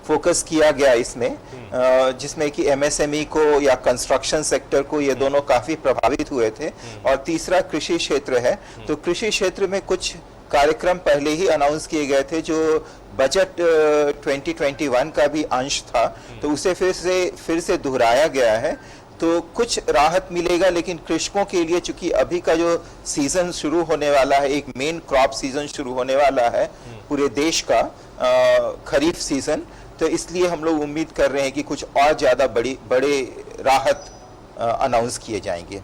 फोकस किया गया इसमें, जिसमें कि एमएसएमई को या कंस्ट्रक्शन सेक्टर को, ये दोनों काफी प्रभावित हुए थे। और तीसरा कृषि क्षेत्र है। तो कृषि क्षेत्र में कुछ कार्यक्रम पहले ही अनाउंस किए गए थे जो बजट 2021 का भी अंश था, तो उसे फिर से दोहराया गया है। तो कुछ राहत मिलेगा, लेकिन कृषकों के लिए चूंकि अभी का जो सीजन शुरू होने वाला है, एक मेन क्रॉप सीजन शुरू होने वाला है पूरे देश का, खरीफ सीजन, तो इसलिए हम लोग उम्मीद कर रहे हैं कि कुछ और ज्यादा बड़े राहत अनाउंस किए जाएंगे।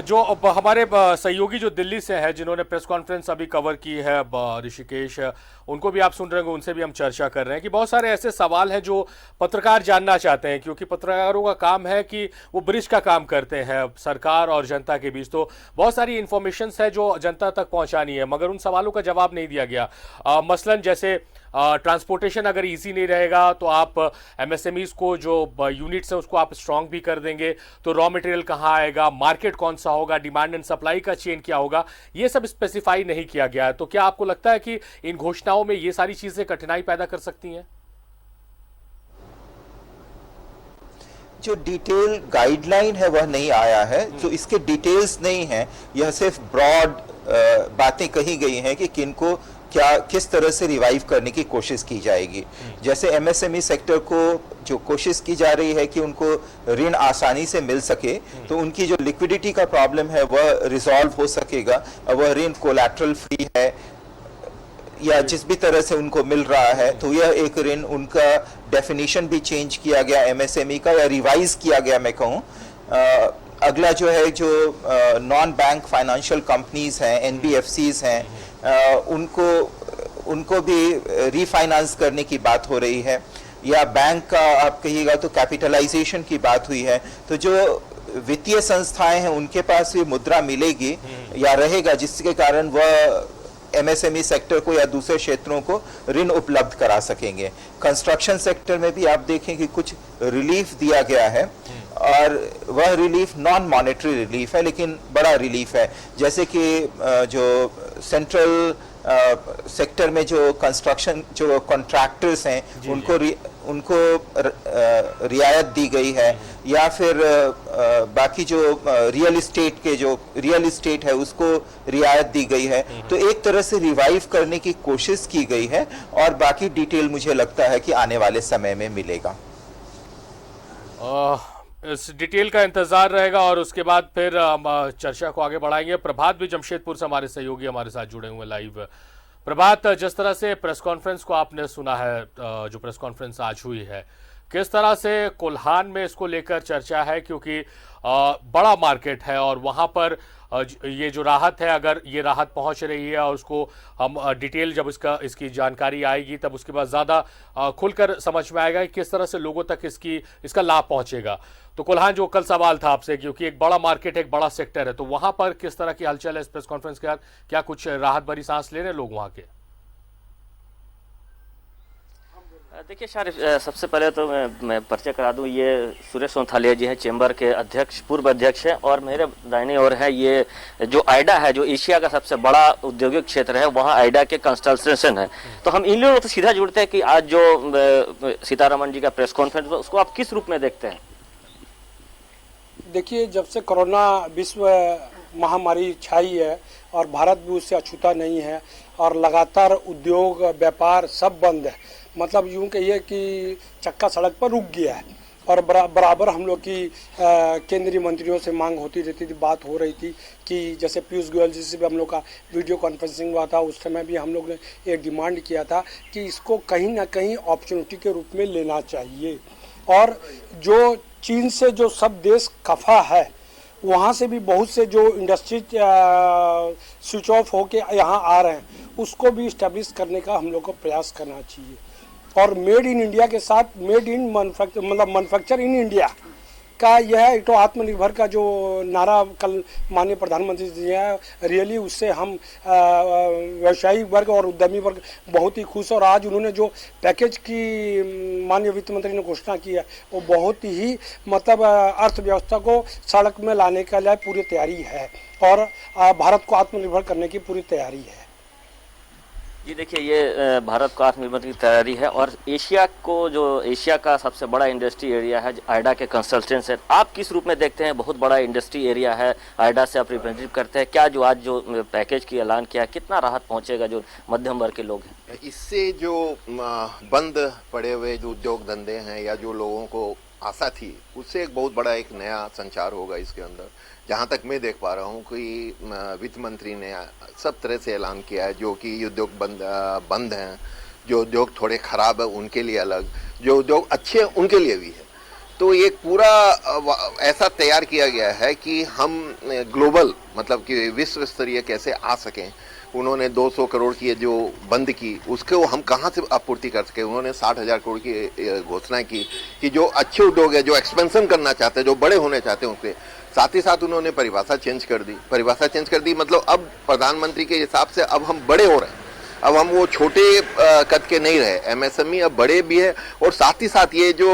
जो हमारे सहयोगी जो दिल्ली से हैं, जिन्होंने प्रेस कॉन्फ्रेंस अभी कवर की है, ऋषिकेश, उनको भी आप सुन रहे होंगे, उनसे भी हम चर्चा कर रहे हैं कि बहुत सारे ऐसे सवाल हैं जो पत्रकार जानना चाहते हैं, क्योंकि पत्रकारों का काम है कि वो ब्रिज का काम करते हैं सरकार और जनता के बीच। तो बहुत सारी इंफॉर्मेशंस है जो जनता तक पहुंचानी है, मगर उन सवालों का जवाब नहीं दिया गया। मसलन जैसे ट्रांसपोर्टेशन अगर इजी नहीं रहेगा तो आप एमएसएमईज को जो यूनिट्स हैं उसको आप स्ट्रांग भी कर देंगे, तो रॉ मटेरियल कहाँ आएगा, मार्केट कौन सा होगा, डिमांड एंड सप्लाई का चेन क्या होगा, ये सब स्पेसिफाई नहीं किया गया है। तो क्या आपको लगता है कि इन घोषणाओं में ये सारी चीजें कठिनाई पैदा कर सकती हैं? जो डिटेल गाइडलाइन है वह नहीं आया है, तो इसके डिटेल्स नहीं है, यह सिर्फ ब्रॉड बातें कही गई हैं कि किनको किस तरह से रिवाइव करने की कोशिश की जाएगी। जैसे एमएसएमई सेक्टर को जो कोशिश की जा रही है कि उनको ऋण आसानी से मिल सके, तो उनकी जो लिक्विडिटी का प्रॉब्लम है वह रिजॉल्व हो सकेगा। वह ऋण कोलैटरल फ्री है या जिस भी तरह से उनको मिल रहा है, तो यह एक ऋण, उनका डेफिनेशन भी चेंज किया गया एमएसएमई का, या रिवाइज किया गया मैं कहूँ। अगला जो है, जो नॉन बैंक फाइनेंशियल कंपनीज हैं, एनबीएफसीज हैं, उनको भी रीफाइनेंस करने की बात हो रही है, या बैंक का आप कहिएगा तो कैपिटलाइजेशन की बात हुई है। तो जो वित्तीय संस्थाएं हैं उनके पास भी मुद्रा मिलेगी या रहेगा, जिसके कारण वह एमएसएमई सेक्टर को या दूसरे क्षेत्रों को ऋण उपलब्ध करा सकेंगे। कंस्ट्रक्शन सेक्टर में भी आप देखें कि कुछ रिलीफ दिया गया है, और वह रिलीफ नॉन मॉनेटरी रिलीफ है, लेकिन बड़ा रिलीफ है। जैसे कि जो सेंट्रल सेक्टर में जो कंस्ट्रक्शन जो कॉन्ट्रैक्टर्स हैं उनको रियायत दी गई है, या फिर बाकी जो रियल इस्टेट है उसको रियायत दी गई है। तो एक तरह से रिवाइव करने की कोशिश की गई है, और बाकी डिटेल मुझे लगता है कि आने वाले समय में मिलेगा। इस डिटेल का इंतजार रहेगा और उसके बाद फिर हम चर्चा को आगे बढ़ाएंगे। प्रभात भी जमशेदपुर से हमारे सहयोगी हमारे साथ जुड़े हुए लाइव। प्रभात, जिस तरह से प्रेस कॉन्फ्रेंस को आपने सुना है, जो प्रेस कॉन्फ्रेंस आज हुई है, किस तरह से कोल्हान में इसको लेकर चर्चा है, क्योंकि बड़ा मार्केट है और वहां पर ये जो राहत है, अगर ये राहत पहुंच रही है और उसको हम डिटेल जब इसकी जानकारी आएगी तब उसके बाद ज़्यादा खुलकर समझ में आएगा कि किस तरह से लोगों तक इसका लाभ पहुंचेगा। तो कोल्हान, जो कल सवाल था आपसे, क्योंकि एक बड़ा मार्केट है, एक बड़ा सेक्टर है, तो वहां पर किस तरह की हलचल है इस प्रेस कॉन्फ्रेंस के बाद? क्या कुछ राहत भरी सांस ले रहे हैं लोग वहां के? देखिए शारिफ, सबसे पहले तो मैं परिचय करा दूं, ये सुरेश सोंथालिया जी हैं, चेंबर के अध्यक्ष, पूर्व अध्यक्ष हैं, और मेरे दाहिने ओर है ये जो आइडा है, जो एशिया का सबसे बड़ा औद्योगिक क्षेत्र है, वहाँ आइडा के कंसल्टेशन है। तो हम इन लोगों से सीधा जुड़ते हैं कि आज जो सीतारमण जी का प्रेस कॉन्फ्रेंस हुआ, उसको आप किस रूप में देखते हैं? देखिए, जब से कोरोना विश्व महामारी छाई है और भारत भी उससे अछूता नहीं है, और लगातार उद्योग व्यापार सब बंद है, मतलब यूं कहिए कि चक्का सड़क पर रुक गया है। और बराबर हम लोग की केंद्रीय मंत्रियों से मांग होती रहती थी, बात हो रही थी कि जैसे पीयूष गोयल जी से भी हम लोग का वीडियो कॉन्फ्रेंसिंग हुआ था, उस समय भी हम लोग ने एक डिमांड किया था कि इसको कहीं ना कहीं अपॉर्चुनिटी के रूप में लेना चाहिए। और जो चीन से जो सब देश खफा है, वहाँ से भी बहुत से जो इंडस्ट्री स्विच ऑफ होके यहाँ आ रहे हैं, उसको भी इस्टेब्लिश करने का हम लोग को प्रयास करना चाहिए। और मेड इन इंडिया के साथ made in manufacture in India का यह तो आत्मनिर्भर का जो नारा कल माननीय प्रधानमंत्री जी हैं, रियली उससे हम व्यवसायी वर्ग और उद्यमी वर्ग बहुत ही खुश। और आज उन्होंने जो पैकेज की माननीय वित्त मंत्री ने घोषणा की है, वो बहुत ही मतलब अर्थव्यवस्था को सड़क में लाने के लिए पूरी तैयारी है, और भारत को आत्मनिर्भर करने की पूरी तैयारी है। जी देखिए, ये भारत को आत्मनिर्भर की तैयारी है और एशिया को, जो एशिया का सबसे बड़ा इंडस्ट्री एरिया है आइडा के कंसल्टेंट्स है, आप किस रूप में देखते हैं? बहुत बड़ा इंडस्ट्री एरिया है, आइडा से आप रिप्रेजेंटेटिव करते हैं, क्या जो आज जो पैकेज की ऐलान किया, कितना राहत पहुंचेगा जो मध्यम वर्ग के लोग हैं? इससे जो बंद पड़े हुए जो उद्योग धंधे हैं या जो लोगों को आशा थी, उससे एक बहुत बड़ा एक नया संचार होगा इसके अंदर। जहाँ तक मैं देख पा रहा हूँ कि वित्त मंत्री ने सब तरह से ऐलान किया है, जो कि उद्योग बंद हैं, जो उद्योग थोड़े खराब है उनके लिए अलग, जो उद्योग अच्छे हैं उनके लिए भी है। तो एक पूरा ऐसा तैयार किया गया है कि हम ग्लोबल, मतलब कि विश्व स्तरीय कैसे आ सकें। उन्होंने 200 करोड़ की जो बंद की, उसको हम कहाँ से आपूर्ति कर सके। उन्होंने 60,000 करोड़ की घोषणा की कि जो अच्छे उद्योग है, जो एक्सपेंशन करना चाहते हैं, जो बड़े होने चाहते हैं, उसके साथ ही साथ उन्होंने परिभाषा चेंज कर दी। मतलब अब प्रधानमंत्री के हिसाब से अब हम बड़े हो रहे हैं, अब हम वो छोटे कद के नहीं रहे, एमएसएमई अब बड़े भी है। और साथ ही साथ ये जो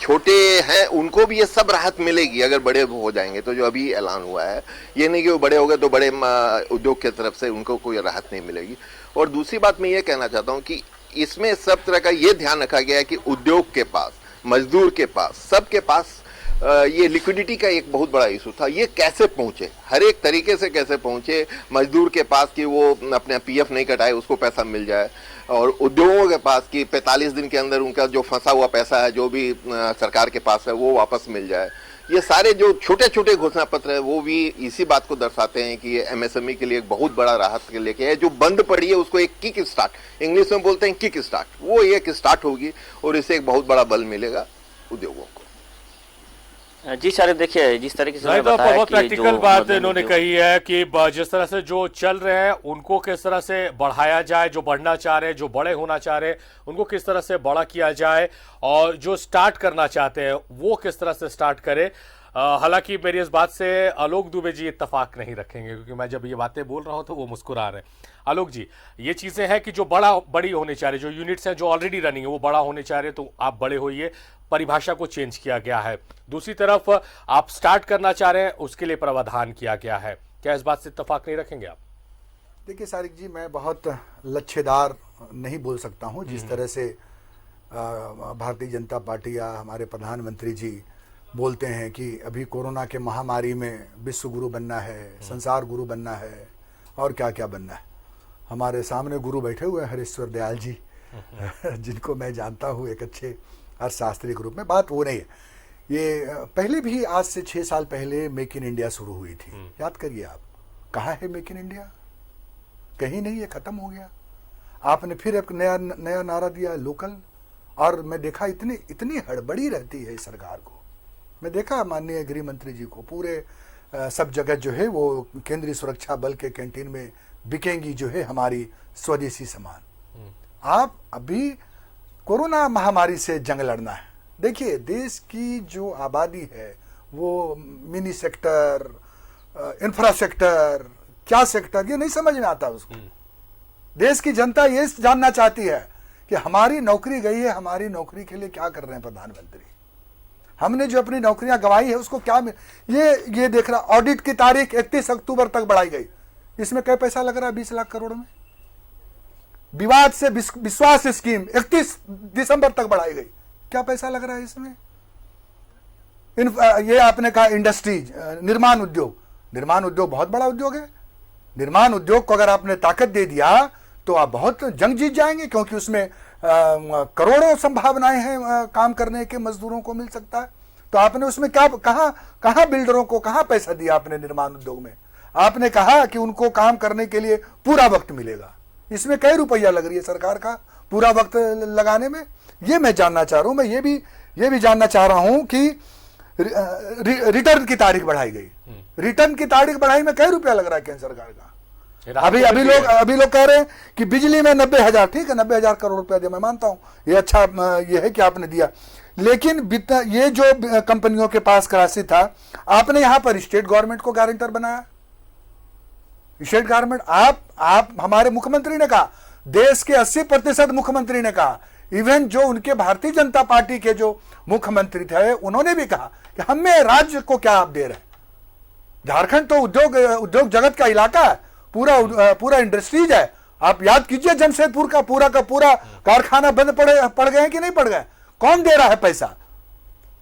छोटे हैं उनको भी ये सब राहत मिलेगी अगर बड़े हो जाएंगे। तो जो अभी ऐलान हुआ है, ये नहीं कि वो बड़े हो गए तो बड़े उद्योग की तरफ से उनको कोई राहत नहीं मिलेगी। और दूसरी बात मैं ये कहना चाहता हूँ कि इसमें सब तरह का ये ध्यान रखा गया है कि उद्योग के पास, मजदूर के पास, सबके पास ये लिक्विडिटी का एक बहुत बड़ा इशू था। ये कैसे पहुंचे, हर एक तरीके से कैसे पहुंचे मजदूर के पास कि वो अपने पीएफ नहीं कटाए, उसको पैसा मिल जाए, और उद्योगों के पास कि 45 दिन के अंदर उनका जो फंसा हुआ पैसा है, जो भी सरकार के पास है, वो वापस मिल जाए। ये सारे जो छोटे छोटे घोषणा पत्र है वो भी इसी बात को दर्शाते हैं कि ये एमएसएमई के लिए एक बहुत बड़ा राहत के लेके है। जो बंद पड़ी है उसको एक किक स्टार्ट, इंग्लिश में बोलते हैं किक स्टार्ट, वो एक स्टार्ट होगी और इससे एक बहुत बड़ा बल मिलेगा उद्योगों को। जी शारिफ, देखिए जिस तरीके से तो बहुत प्रैक्टिकल बात इन्होंने कही है कि जिस तरह से जो चल रहे हैं उनको किस तरह से बढ़ाया जाए, जो बढ़ना चाह रहे हैं, जो बड़े होना चाह रहे हैं उनको किस तरह से बड़ा किया जाए, और जो स्टार्ट करना चाहते हैं वो किस तरह से स्टार्ट करे। हालांकि मेरी इस बात से आलोक दुबे जी इत्तेफाक नहीं रखेंगे, क्योंकि मैं जब ये बातें बोल रहा हूं तो वो मुस्कुरा रहे हैं। आलोक जी, ये चीजें हैं कि जो बड़ी होने चाह रही, जो यूनिट्स हैं जो ऑलरेडी रनिंग है वो बड़ा होने चाह रहे, तो आप बड़े होइए, परिभाषा को चेंज किया गया है। दूसरी तरफ आप स्टार्ट करना चाह रहे हैं, उसके लिए प्रावधान किया गया है। क्या इस बात से इत्तेफाक नहीं रखेंगे आप? देखिए सारिक जी, मैं बहुत लच्छेदार नहीं बोल सकता हूं जिस तरह से भारतीय जनता पार्टी या हमारे प्रधानमंत्री जी बोलते हैं कि अभी कोरोना के महामारी में विश्व गुरु बनना है, संसार गुरु बनना है और क्या क्या बनना है। हमारे सामने गुरु बैठे हुए हैं हरीश्वर दयाल जी जिनको मैं जानता हूँ एक अच्छे अर्थशास्त्री के रूप में। बात वो नहीं है, ये पहले भी आज से 6 साल पहले मेक इन इंडिया शुरू हुई थी। याद करिए आप, कहाँ है मेक इन इंडिया? कहीं नहीं है, खत्म हो गया। आपने फिर एक नया नारा दिया, लोकल। और मैं देखा इतनी हड़बड़ी रहती है इस सरकार को। मैं देखा माननीय गृह मंत्री जी को, पूरे सब जगह जो है वो केंद्रीय सुरक्षा बल के कैंटीन में बिकेंगी जो है हमारी स्वदेशी सामान। आप अभी कोरोना महामारी से जंग लड़ना है। देखिए, देश की जो आबादी है वो मिनी सेक्टर, इंफ्रास्ट्रक्चर, क्या सेक्टर, ये नहीं समझ में आता उसको। देश की जनता ये जानना चाहती है कि हमारी नौकरी गई है, हमारी नौकरी के लिए क्या कर रहे हैं प्रधानमंत्री। हमने जो अपनी नौकरियां गंवाई है उसको क्या ये देख रहा। ऑडिट की तारीख 31 अक्टूबर तक बढ़ाई गई। इसमें क्या पैसा लग रहा है? 20 लाख करोड़ में। विवाद से विश्वास स्कीम 31 दिसंबर तक बढ़ाई गई। क्या पैसा लग रहा है इसमें? ये आपने कहा इंडस्ट्रीज, निर्माण उद्योग बहुत बड़ा उद्योग है। निर्माण उद्योग को अगर आपने ताकत दे दिया तो आप बहुत जंग जीत जाएंगे, क्योंकि उसमें करोड़ों संभावनाएं हैं काम करने के, मजदूरों को मिल सकता है। तो आपने उसमें क्या कहां बिल्डरों को कहां पैसा दिया आपने निर्माण उद्योग में? आपने कहा कि उनको काम करने के लिए पूरा वक्त मिलेगा। इसमें कई रुपया लग रही है सरकार का पूरा वक्त लगाने में? ये मैं जानना चाह रहा हूं। मैं ये भी जानना चाह रहा हूं कि रिटर्न की तारीख बढ़ाई गई। रिटर्न की तारीख बढ़ाई में कई रुपया लग रहा है केंद्र सरकार का? अभी लोग कह रहे हैं कि बिजली में 90,000, ठीक है 90,000 करोड़ रुपया दिया, मैं मानता हूं ये अच्छा ये है कि आपने दिया। लेकिन ये जो कंपनियों के पास राशि था, आपने यहां पर स्टेट गवर्नमेंट को गारंटर बनाया। स्टेट गवर्नमेंट, आप हमारे मुख्यमंत्री ने कहा, देश के 80% मुख्यमंत्री ने कहा, इवन जो उनके भारतीय जनता पार्टी के जो मुख्यमंत्री थे उन्होंने भी कहा कि हमें राज्य को क्या आप दे रहे हैं। झारखंड तो उद्योग जगत का इलाका है, पूरा इंडस्ट्रीज है, आप याद कीजिए जमशेदपुर का पूरा कारखाना बंद पड़ गए कि नहीं पड़ गए, कौन दे रहा है पैसा?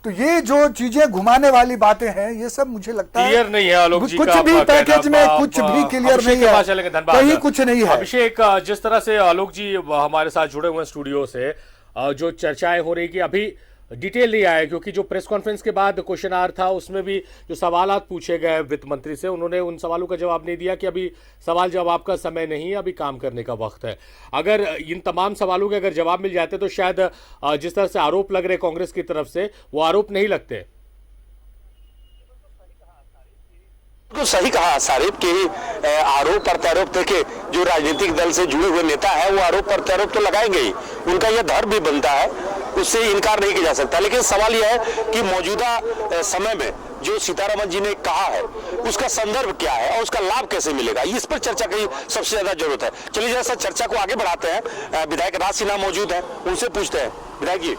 तो ये जो चीजें घुमाने वाली बातें हैं, ये सब मुझे लगता है क्लियर नहीं है आलोक जी कुछ का भी पैकेज में कुछ भी क्लियर नहीं है, कहीं कुछ नहीं है। अभिषेक, जिस तरह से आलोक जी हमारे साथ जुड़े हुए हैं स्टूडियो से, जो चर्चाएं हो रही कि अभी डिटेल नहीं आया, क्योंकि जो प्रेस कॉन्फ्रेंस के बाद क्वेश्चन आवर था उसमें भी जो सवालात पूछे गए वित्त मंत्री से, उन्होंने उन सवालों का जवाब नहीं दिया कि अभी सवाल जवाब का समय नहीं है, अभी काम करने का वक्त है। अगर इन तमाम सवालों के अगर जवाब मिल जाते तो शायद जिस तरह से आरोप लग रहे कांग्रेस की तरफ से, वो आरोप नहीं लगते। तो सही कहा सारिफ कि आरोप प्रत्यारोप देखे, जो राजनीतिक दल से जुड़े हुए नेता है वो आरोप प्रत्यारोप तो लगाएंगे ही, उनका यह धर्म भी बनता है, उससे इनकार नहीं किया जा सकता। लेकिन सवाल यह है कि मौजूदा समय में जो सीतारमन जी ने कहा है उसका संदर्भ क्या है और उसका लाभ कैसे मिलेगा, इस पर चर्चा की सबसे ज्यादा जरूरत है। चलिए जरा सा चर्चा को आगे बढ़ाते हैं। विधायक राज सिन्हा मौजूद है, उनसे पूछते हैं। विधायक जी,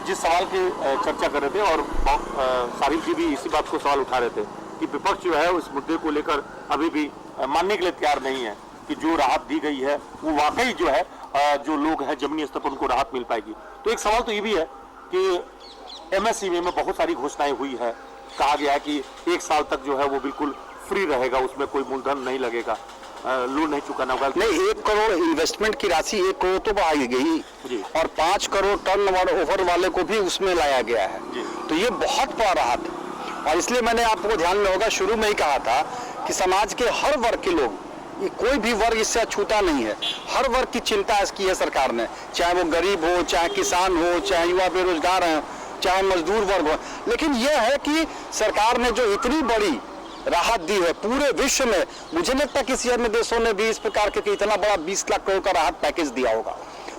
जिस सवाल की चर्चा कर रहे थे और सारिफ जी भी इसी बात को सवाल उठा रहे थे कि विपक्ष जो है उस मुद्दे को लेकर अभी भी मानने के लिए तैयार नहीं है कि जो राहत दी गई है वो वाकई जो है जो लोग हैं जमीनी स्तर पर उनको राहत मिल पाएगी। तो एक सवाल तो ये भी है कि एमएसएमई में बहुत सारी घोषणाएं हुई है, कहा गया है कि 1 साल तक जो है वो बिल्कुल फ्री रहेगा, उसमें कोई मूलधन नहीं लगेगा, लोन नहीं चुकाना होगा। नहीं, 1 करोड़ इन्वेस्टमेंट की राशि 1 करोड़ तो बढ़ाई गई और 5 करोड़ टर्न ओवर वाले को भी उसमें लाया गया है, तो ये बहुत बड़ा राहत है। और इसलिए मैंने आपको ध्यान में होगा शुरू में ही कहा था कि समाज के हर वर्ग के लोग, ये कोई भी वर्ग इससे अछूता नहीं है, हर वर्ग की चिंता इसकी है सरकार ने, चाहे वो गरीब हो, चाहे किसान हो, चाहे युवा बेरोजगार हैं, चाहे मजदूर वर्ग हो। लेकिन यह है कि सरकार ने जो इतनी बड़ी राहत दी है पूरे विश्व में, मुझे नहीं लगता किसी अन्य देशों ने भी इस प्रकार के इतना बड़ा 20 लाख करोड़ का राहत पैकेज दिया होगा।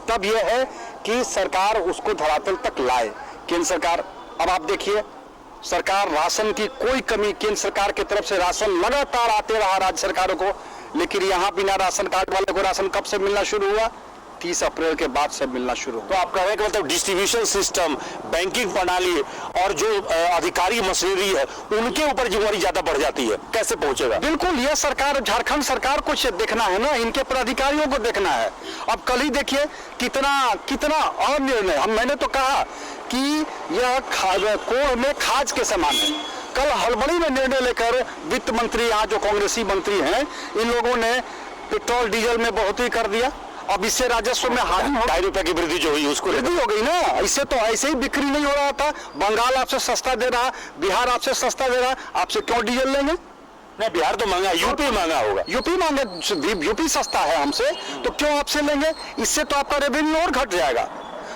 तब यह है कि सरकार उसको धरातल तक लाए। केंद्र सरकार, अब आप देखिए, सरकार राशन की कोई कमी, केंद्र सरकार की तरफ से राशन लगातार आते रहा राज्य सरकारों को, लेकिन यहाँ बिना राशन कार्ड वाले को राशन कब से मिलना शुरू हुआ? 30 अप्रैल के बाद से मिलना शुरू हुआ। तो आप कह रहे हैं कि मतलब डिस्ट्रीब्यूशन सिस्टम, बैंकिंग प्रणाली और जो अधिकारी मशीनरी है उनके ऊपर जिम्मेदारी ज्यादा बढ़ जाती है, कैसे पहुंचेगा? बिल्कुल, यह सरकार, झारखंड सरकार को देखना है ना, इनके पदाधिकारियों को देखना है। अब कल ही देखिए कितना अनिर्णय, मैंने तो कहा कि यह कोढ़ में खाज के समान है। कल हड़बड़ी में निर्णय लेकर वित्त मंत्री, यहाँ जो कांग्रेसी मंत्री हैं, इन लोगों ने पेट्रोल डीजल में बढ़ोतरी कर दिया। अब इससे राजस्व में हानि हो, 2.5 रुपए की वृद्धि जो हुई उसको वृद्धि हो गई ना। इससे तो ऐसे ही बिक्री नहीं हो रहा था, बंगाल आपसे सस्ता दे रहा, बिहार आपसे सस्ता दे रहा, आपसे क्यों डीजल लेंगे? नहीं, बिहार तो महंगा, यूपी महंगा होगा। यूपी सस्ता है हमसे, तो क्यों आपसे लेंगे? इससे तो आपका रेवेन्यू और घट जाएगा।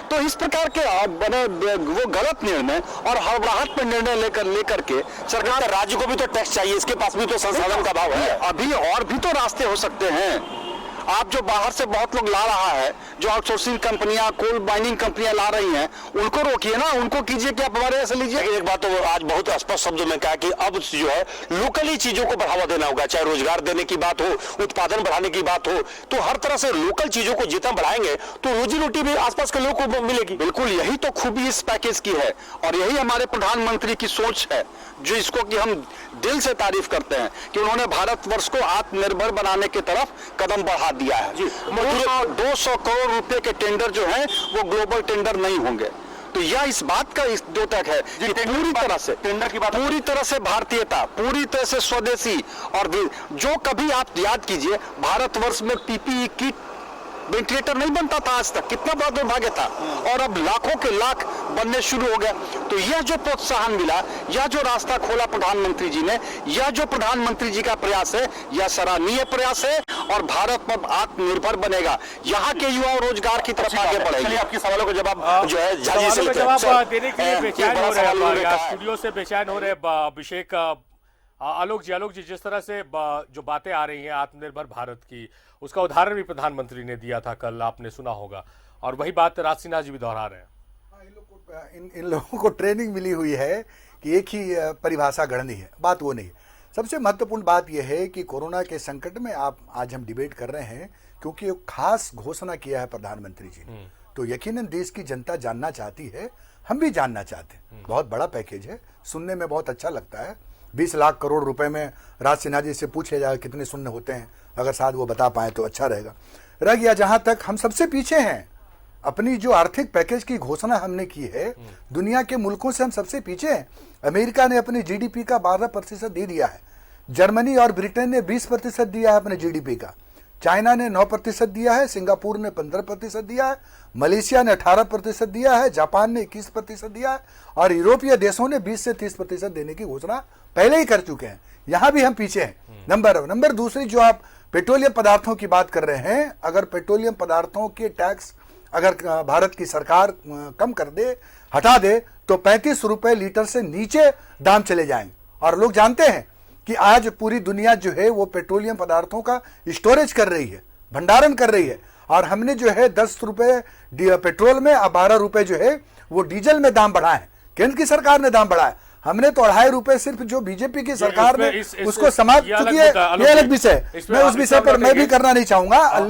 तो इस प्रकार के वो गलत निर्णय और हड़बड़ाहट में निर्णय लेकर के सरकार, राज्य को भी तो टैक्स चाहिए, इसके पास भी तो संसाधन का अभाव है। अभी और भी तो रास्ते हो सकते हैं। आप जो बाहर से बहुत लोग ला रहा है, जो आउटसोर्सिंग कंपनियां, कोल माइनिंग कंपनियां ला रही हैं, उनको रोकिए ना, उनको कीजिए कि आप हमारे ऐसे लीजिए। एक बात तो आज बहुत स्पष्ट शब्दों में कहा कि अब जो है लोकली चीजों को बढ़ावा देना होगा, चाहे रोजगार देने की बात हो, उत्पादन बढ़ाने की बात हो, तो हर तरह से लोकल चीजों को जितना बढ़ाएंगे तो रोजी रोटी भी आसपास के लोगों को मिलेगी। बिल्कुल, यही तो खूबी इस पैकेज की है और यही हमारे प्रधानमंत्री की सोच है, जो इसको कि हम दिल से तारीफ करते हैं कि उन्होंने भारतवर्ष को आत्मनिर्भर बनाने की तरफ कदम बढ़ा दिया है। 200 करोड़ रुपए के टेंडर जो हैं वो ग्लोबल टेंडर नहीं होंगे। तो यह इस बात का द्योतक है कि पूरी तरह से टेंडर की बात, पूरी तरह से भारतीयता, पूरी तरह से स्वदेशी। और जो कभी आप याद कीजिए, भारतवर्ष में पीपीई किट, वेंटिलेटर नहीं बनता था आज तक, कितना बड़ा दुर्भाग्य था, और अब लाखों के लाख बनने शुरू हो गया। तो यह जो प्रोत्साहन मिला, यह जो रास्ता खोला प्रधानमंत्री जी ने, यह जो प्रधानमंत्री जी का प्रयास है, यह सराहनीय प्रयास है और भारत पर आत्मनिर्भर बनेगा, यहाँ के युवा रोजगार की तरफ आगे बढ़ेंगे। आपके सवालों के जवाब जो है जवाब देने के लिए बेचैन हो रहे हैं, स्टूडियो से बेचैन हो रहे अभिषेक। आलोक जी, जिस तरह से जो बातें आ रही हैं आत्मनिर्भर भारत की, उसका उदाहरण भी प्रधानमंत्री ने दिया था कल, आपने सुना होगा, और वही बात राज सिन्हा जी भी दोहरा रहे हैं। इन लोगों को ट्रेनिंग मिली हुई है कि एक ही परिभाषा गढ़नी है, बात वो नहीं। सबसे महत्वपूर्ण बात यह है कि कोरोना के संकट में आज हम डिबेट कर रहे हैं क्योंकि एक खास घोषणा किया है प्रधानमंत्री जी ने, तो यकीनन देश की जनता जानना चाहती है, हम भी जानना चाहते हैं। बहुत बड़ा पैकेज है, सुनने में बहुत अच्छा लगता है, 20 लाख करोड़ रुपए में राज सिन्हा जी से पूछे जाए कितने शून्य होते हैं, अगर शायद वो बता पाए तो अच्छा रहेगा। रह गया जहां तक हम सबसे पीछे हैं, अपनी जो आर्थिक पैकेज की घोषणा हमने की है, दुनिया के मुल्कों से हम सबसे पीछे हैं। अमेरिका ने अपनी जीडीपी का 12% दे दिया है, जर्मनी और ब्रिटेन ने 20% दिया है अपने जीडीपी का, चाइना ने 9% दिया है, सिंगापुर ने 15% दिया है, मलेशिया ने 18% दिया है, जापान ने 21% दिया है और यूरोपीय देशों ने 20 से 30% देने की घोषणा पहले ही कर चुके हैं। यहां भी हम पीछे हैं। नंबर दूसरी, जो आप पेट्रोलियम पदार्थों की बात कर रहे हैं, अगर पेट्रोलियम पदार्थों के टैक्स अगर भारत की सरकार कम कर दे, हटा दे, तो 35 रुपए लीटर से नीचे दाम चले जाएंगे। और लोग जानते हैं कि आज पूरी दुनिया जो है वो पेट्रोलियम पदार्थों का स्टोरेज कर रही है, भंडारण कर रही है, और हमने जो है 10 रुपए पेट्रोल में और 12 रुपए जो है वो डीजल में दाम बढ़ाए हैं। केंद्र की सरकार ने दाम बढ़ाया, हमने तो 2.5 रुपए सिर्फ जो बीजेपी की सरकार ने उसको समाप्त चुकी है। ये अलग विषय, मैं उस विषय पर मैं भी करना नहीं चाहूंगा।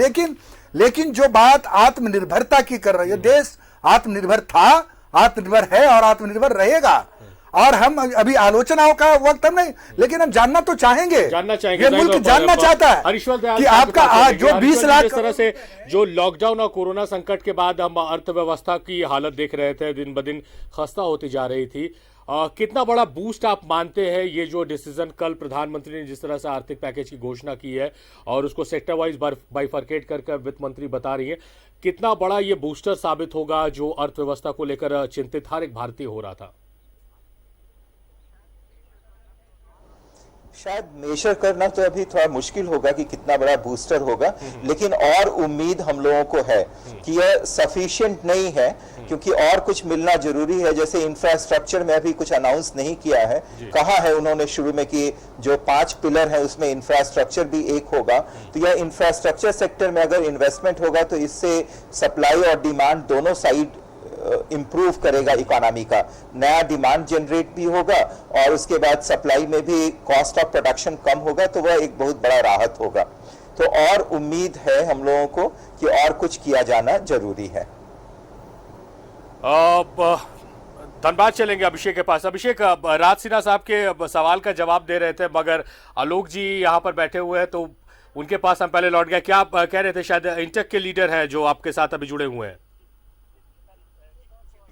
लेकिन जो बात आत्मनिर्भरता की कर रही है, देश आत्मनिर्भर था, आत्मनिर्भर है और आत्मनिर्भर रहेगा। और हम अभी आलोचनाओं का वक्त हम नहीं, लेकिन हम जानना तो चाहेंगे, ये मुल्क जानना चाहता है कि आपका आज जो 20 लाख, जिस तरह से जो लॉकडाउन और कोरोना संकट के बाद हम अर्थव्यवस्था की हालत देख रहे थे, दिन ब दिन खस्ता होती जा रही थी, कितना बड़ा बूस्ट आप मानते हैं ये जो डिसीजन कल प्रधानमंत्री ने जिस तरह से आर्थिक पैकेज की घोषणा की है और उसको सेक्टर वाइज बाइफरकेट कर वित्त मंत्री बता रही है, कितना बड़ा ये बूस्टर साबित होगा जो अर्थव्यवस्था को लेकर चिंतित हर एक भारतीय हो रहा था? शायद मेजर करना तो अभी थोड़ा मुश्किल होगा कि कितना बड़ा बूस्टर होगा, लेकिन और उम्मीद हम लोगों को है कि यह सफिशिएंट नहीं है, क्योंकि और कुछ मिलना जरूरी है। जैसे इंफ्रास्ट्रक्चर में अभी कुछ अनाउंस नहीं किया है, कहा है उन्होंने शुरू में कि जो 5 पिलर है उसमें इंफ्रास्ट्रक्चर भी एक होगा। तो यह इंफ्रास्ट्रक्चर सेक्टर में अगर इन्वेस्टमेंट होगा तो इससे सप्लाई और डिमांड दोनों साइड इम्प्रूव करेगा इकोनॉमी का, नया डिमांड जनरेट भी होगा और उसके बाद सप्लाई में भी कॉस्ट ऑफ प्रोडक्शन कम होगा, तो वह एक बहुत बड़ा राहत होगा। तो और उम्मीद है हम लोगों को कि और कुछ किया जाना जरूरी है। धन्यवाद। चलेंगे अभिषेक के पास। अभिषेक, राज सिन्हा साहब के सवाल का जवाब दे रहे थे, मगर आलोक जी यहाँ पर बैठे हुए हैं तो उनके पास हम पहले लौट गए। क्या आप कह रहे थे? शायद इंटेक के लीडर हैं जो आपके साथ अभी जुड़े हुए हैं।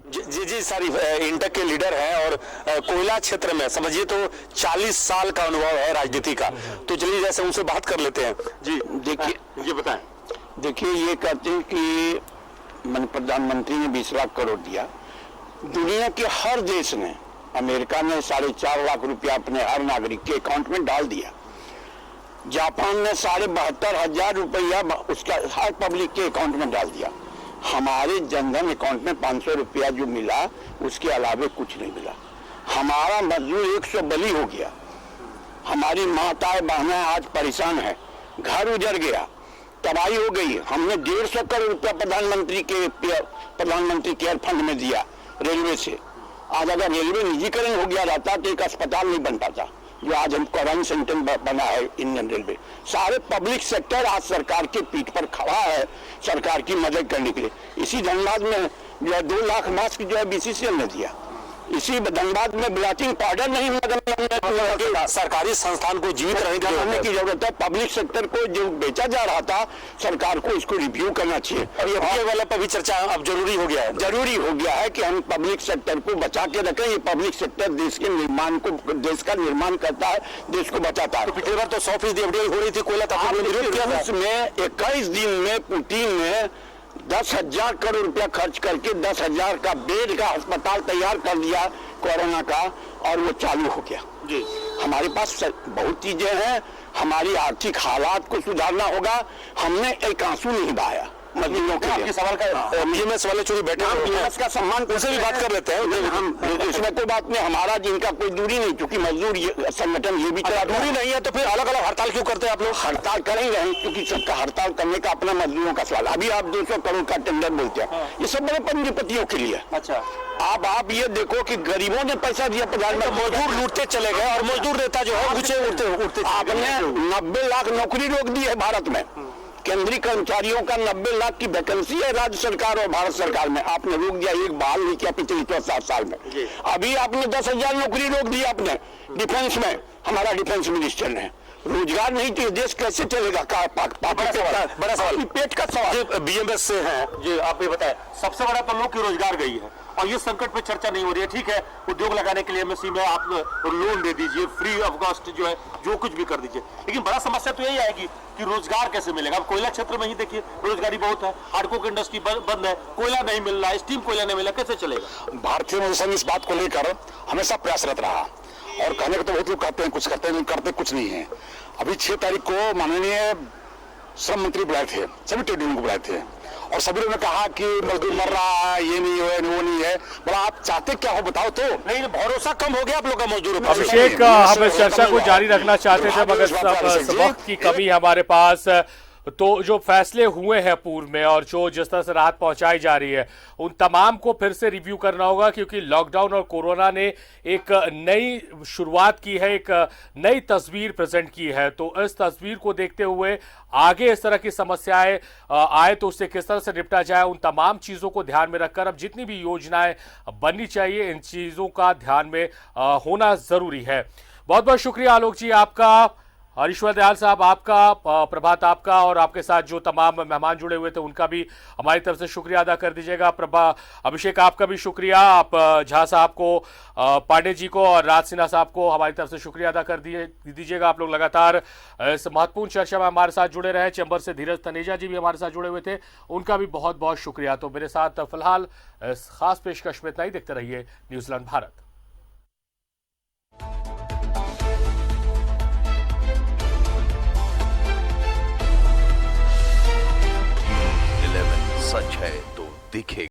जी सारिफ इंटेक के लीडर हैं और कोयला क्षेत्र में समझिए तो 40 साल का अनुभव है राजनीति का। तो चलिए जैसे उनसे बात कर लेते हैं। जी देखिए, ये बताएं। देखिए, ये कहते हैं कि प्रधानमंत्री ने 20 लाख करोड़ दिया, दुनिया के हर देश ने, अमेरिका ने 4.5 लाख रुपया अपने हर नागरिक के अकाउंट में डाल दिया, जापान ने 72,500 रुपया उसका हर पब्लिक के अकाउंट में डाल दिया। हमारे जनधन अकाउंट में 500 रुपया जो मिला उसके अलावे कुछ नहीं मिला। हमारा मजदूर 100 बली हो गया, हमारी माताएं बहनें आज परेशान है, घर उजड़ गया, तबाही हो गई। हमने 150 करोड़ रुपया प्रधानमंत्री केयर फंड में दिया रेलवे से। आज अगर रेलवे निजीकरण हो गया रहता तो एक अस्पताल नहीं बन पाता जो आज हम क्वारंटाइन सेंटर बना है इंडियन रेलवे। सारे पब्लिक सेक्टर आज सरकार के पीठ पर खड़ा है सरकार की मदद करने के लिए। इसी धनबाद में जो है 2 लाख मास्क जो है बीसीसीएल ने दिया। इसी धनबाद में ब्लैकिंग पाउडर नहीं सरकारी संस्थान को जीवित रहने की जरूरत है। पब्लिक सेक्टर को जो बेचा जा रहा था सरकार को इसको रिव्यू करना चाहिए। और ये वाला पर भी चर्चा अब जरूरी हो गया है। जरूरी हो गया है कि हम पब्लिक सेक्टर को बचा के रखें। ये पब्लिक सेक्टर देश के निर्माण को, देश का निर्माण करता है, देश को बचाता है। तो पिछली बार तो 100% एफडीआई हो रही थी कोयला, में 21 दिन में पुतिन ने 10,000 करोड़ रुपया खर्च करके 10,000 का बेड का अस्पताल तैयार कर दिया कोरोना का, और वो चालू हो गया। जी, हमारे पास बहुत चीजें हैं। हमारी आर्थिक हालात को सुधारना होगा। हमने एक आंसू नहीं बहाया मजदूरों के लिए। सवाल का बीएमएस वाले चोरी बैठे का सम्मान उनसे भी बात कर लेते हैं। हम इसमें कोई बात नहीं, हमारा जिनका कोई दूरी नहीं, क्योंकि मजदूर संगठन ये भी दूरी नहीं है तो फिर अलग अलग हड़ताल क्यों करते हैं आप लोग? हड़ताल करेंगे क्योंकि सबका हड़ताल करने का अपना मजदूरों का सवाल। अभी आप 200 करोड़ का टेंडर बोलते हैं, ये सब बड़े पंजीपतियों के लिए। अच्छा, आप ये देखो कि गरीबों ने पैसा दिया, प्रधानमंत्री मजदूर लूटते चले गए और मजदूर नेता जो है ऊंचे उठते। आपने 90 लाख नौकरी रोक दी है भारत में। केंद्रीय कर्मचारियों का 90 लाख की वैकेंसी है राज्य सरकार और भारत सरकार में, आपने रोक दिया, एक बहाल नहीं किया पिछले 7 साल में। अभी आपने 10,000 नौकरी रोक दी आपने डिफेंस में, हमारा डिफेंस मिनिस्टर ने। रोजगार नहीं तो देश कैसे चलेगा? बड़ा सवाल, पेट का सवाल। बीएमएस से हैं जी, आप ये बताएं, सबसे बड़ा तो लोग की रोजगार गई है और ये संकट पे चर्चा नहीं हो रही है। ठीक है, उद्योग लगाने के लिए एमएसएमई में आप लोन दे दीजिए, फ्री ऑफ कॉस्ट जो है जो कुछ भी कर दीजिए, लेकिन बड़ा समस्या तो यही आएगी कि रोजगार कैसे मिलेगा। अब कोयला क्षेत्र में ही देखिए बेरोजगारी बहुत है, हार्डकोक की इंडस्ट्री बंद है, कोयला नहीं मिल रहा है, स्टीम कोयला नहीं मिल रहा, कैसे चलेगा? भारतीय नौसेना इस बात को लेकर हमेशा प्रयासरत रहा और कहने को तो बहुत लोग कहते हैं कुछ करते नहीं, करते कुछ नहीं है। अभी 6 तारीख को माननीय श्रम मंत्री बुलाए थे, सभी ट्रेड यूनियन को बुलाए थे और सभी लोगों ने कहा कि मजदूर मर रहा है, ये नहीं है, वो नहीं है। बोला आप चाहते क्या हो बताओ तो। नहीं, भरोसा कम हो गया आप लोग का मजदूरों पर। अभिषेक, हम इस चर्चा को जारी रखना चाहते थे मगर वक्त की कमी हमारे पास, तो जो फैसले हुए हैं पूर्व में और जो जिस तरह से राहत पहुंचाई जा रही है उन तमाम को फिर से रिव्यू करना होगा, क्योंकि लॉकडाउन और कोरोना ने एक नई शुरुआत की है, एक नई तस्वीर प्रेजेंट की है। तो इस तस्वीर को देखते हुए आगे इस तरह की समस्याएं आए तो उससे किस तरह से निपटा जाए, उन तमाम चीजों को ध्यान में रखकर अब जितनी भी योजनाएं बननी चाहिए इन चीजों का ध्यान में होना जरूरी है। बहुत बहुत शुक्रिया आलोक जी आपका, ईश्वर दयाल साहब आपका, प्रभात आपका, और आपके साथ जो तमाम मेहमान जुड़े हुए थे उनका भी हमारी तरफ से शुक्रिया अदा कर दीजिएगा। अभिषेक आपका भी शुक्रिया, आप झा साहब को, पांडे जी को और राज सिन्हा साहब को हमारी तरफ से शुक्रिया अदा कर दीजिएगा। आप लोग लगातार इस महत्वपूर्ण चर्चा में हमारे साथ जुड़े रहे। चैम्बर से धीरज तनेजा जी भी हमारे साथ जुड़े हुए थे, उनका भी बहुत बहुत शुक्रिया। तो मेरे साथ फिलहाल इस खास पेशकश में इतना ही। देखते रहिए न्यूजीलैंड भारत। सच है तो दिखेगा।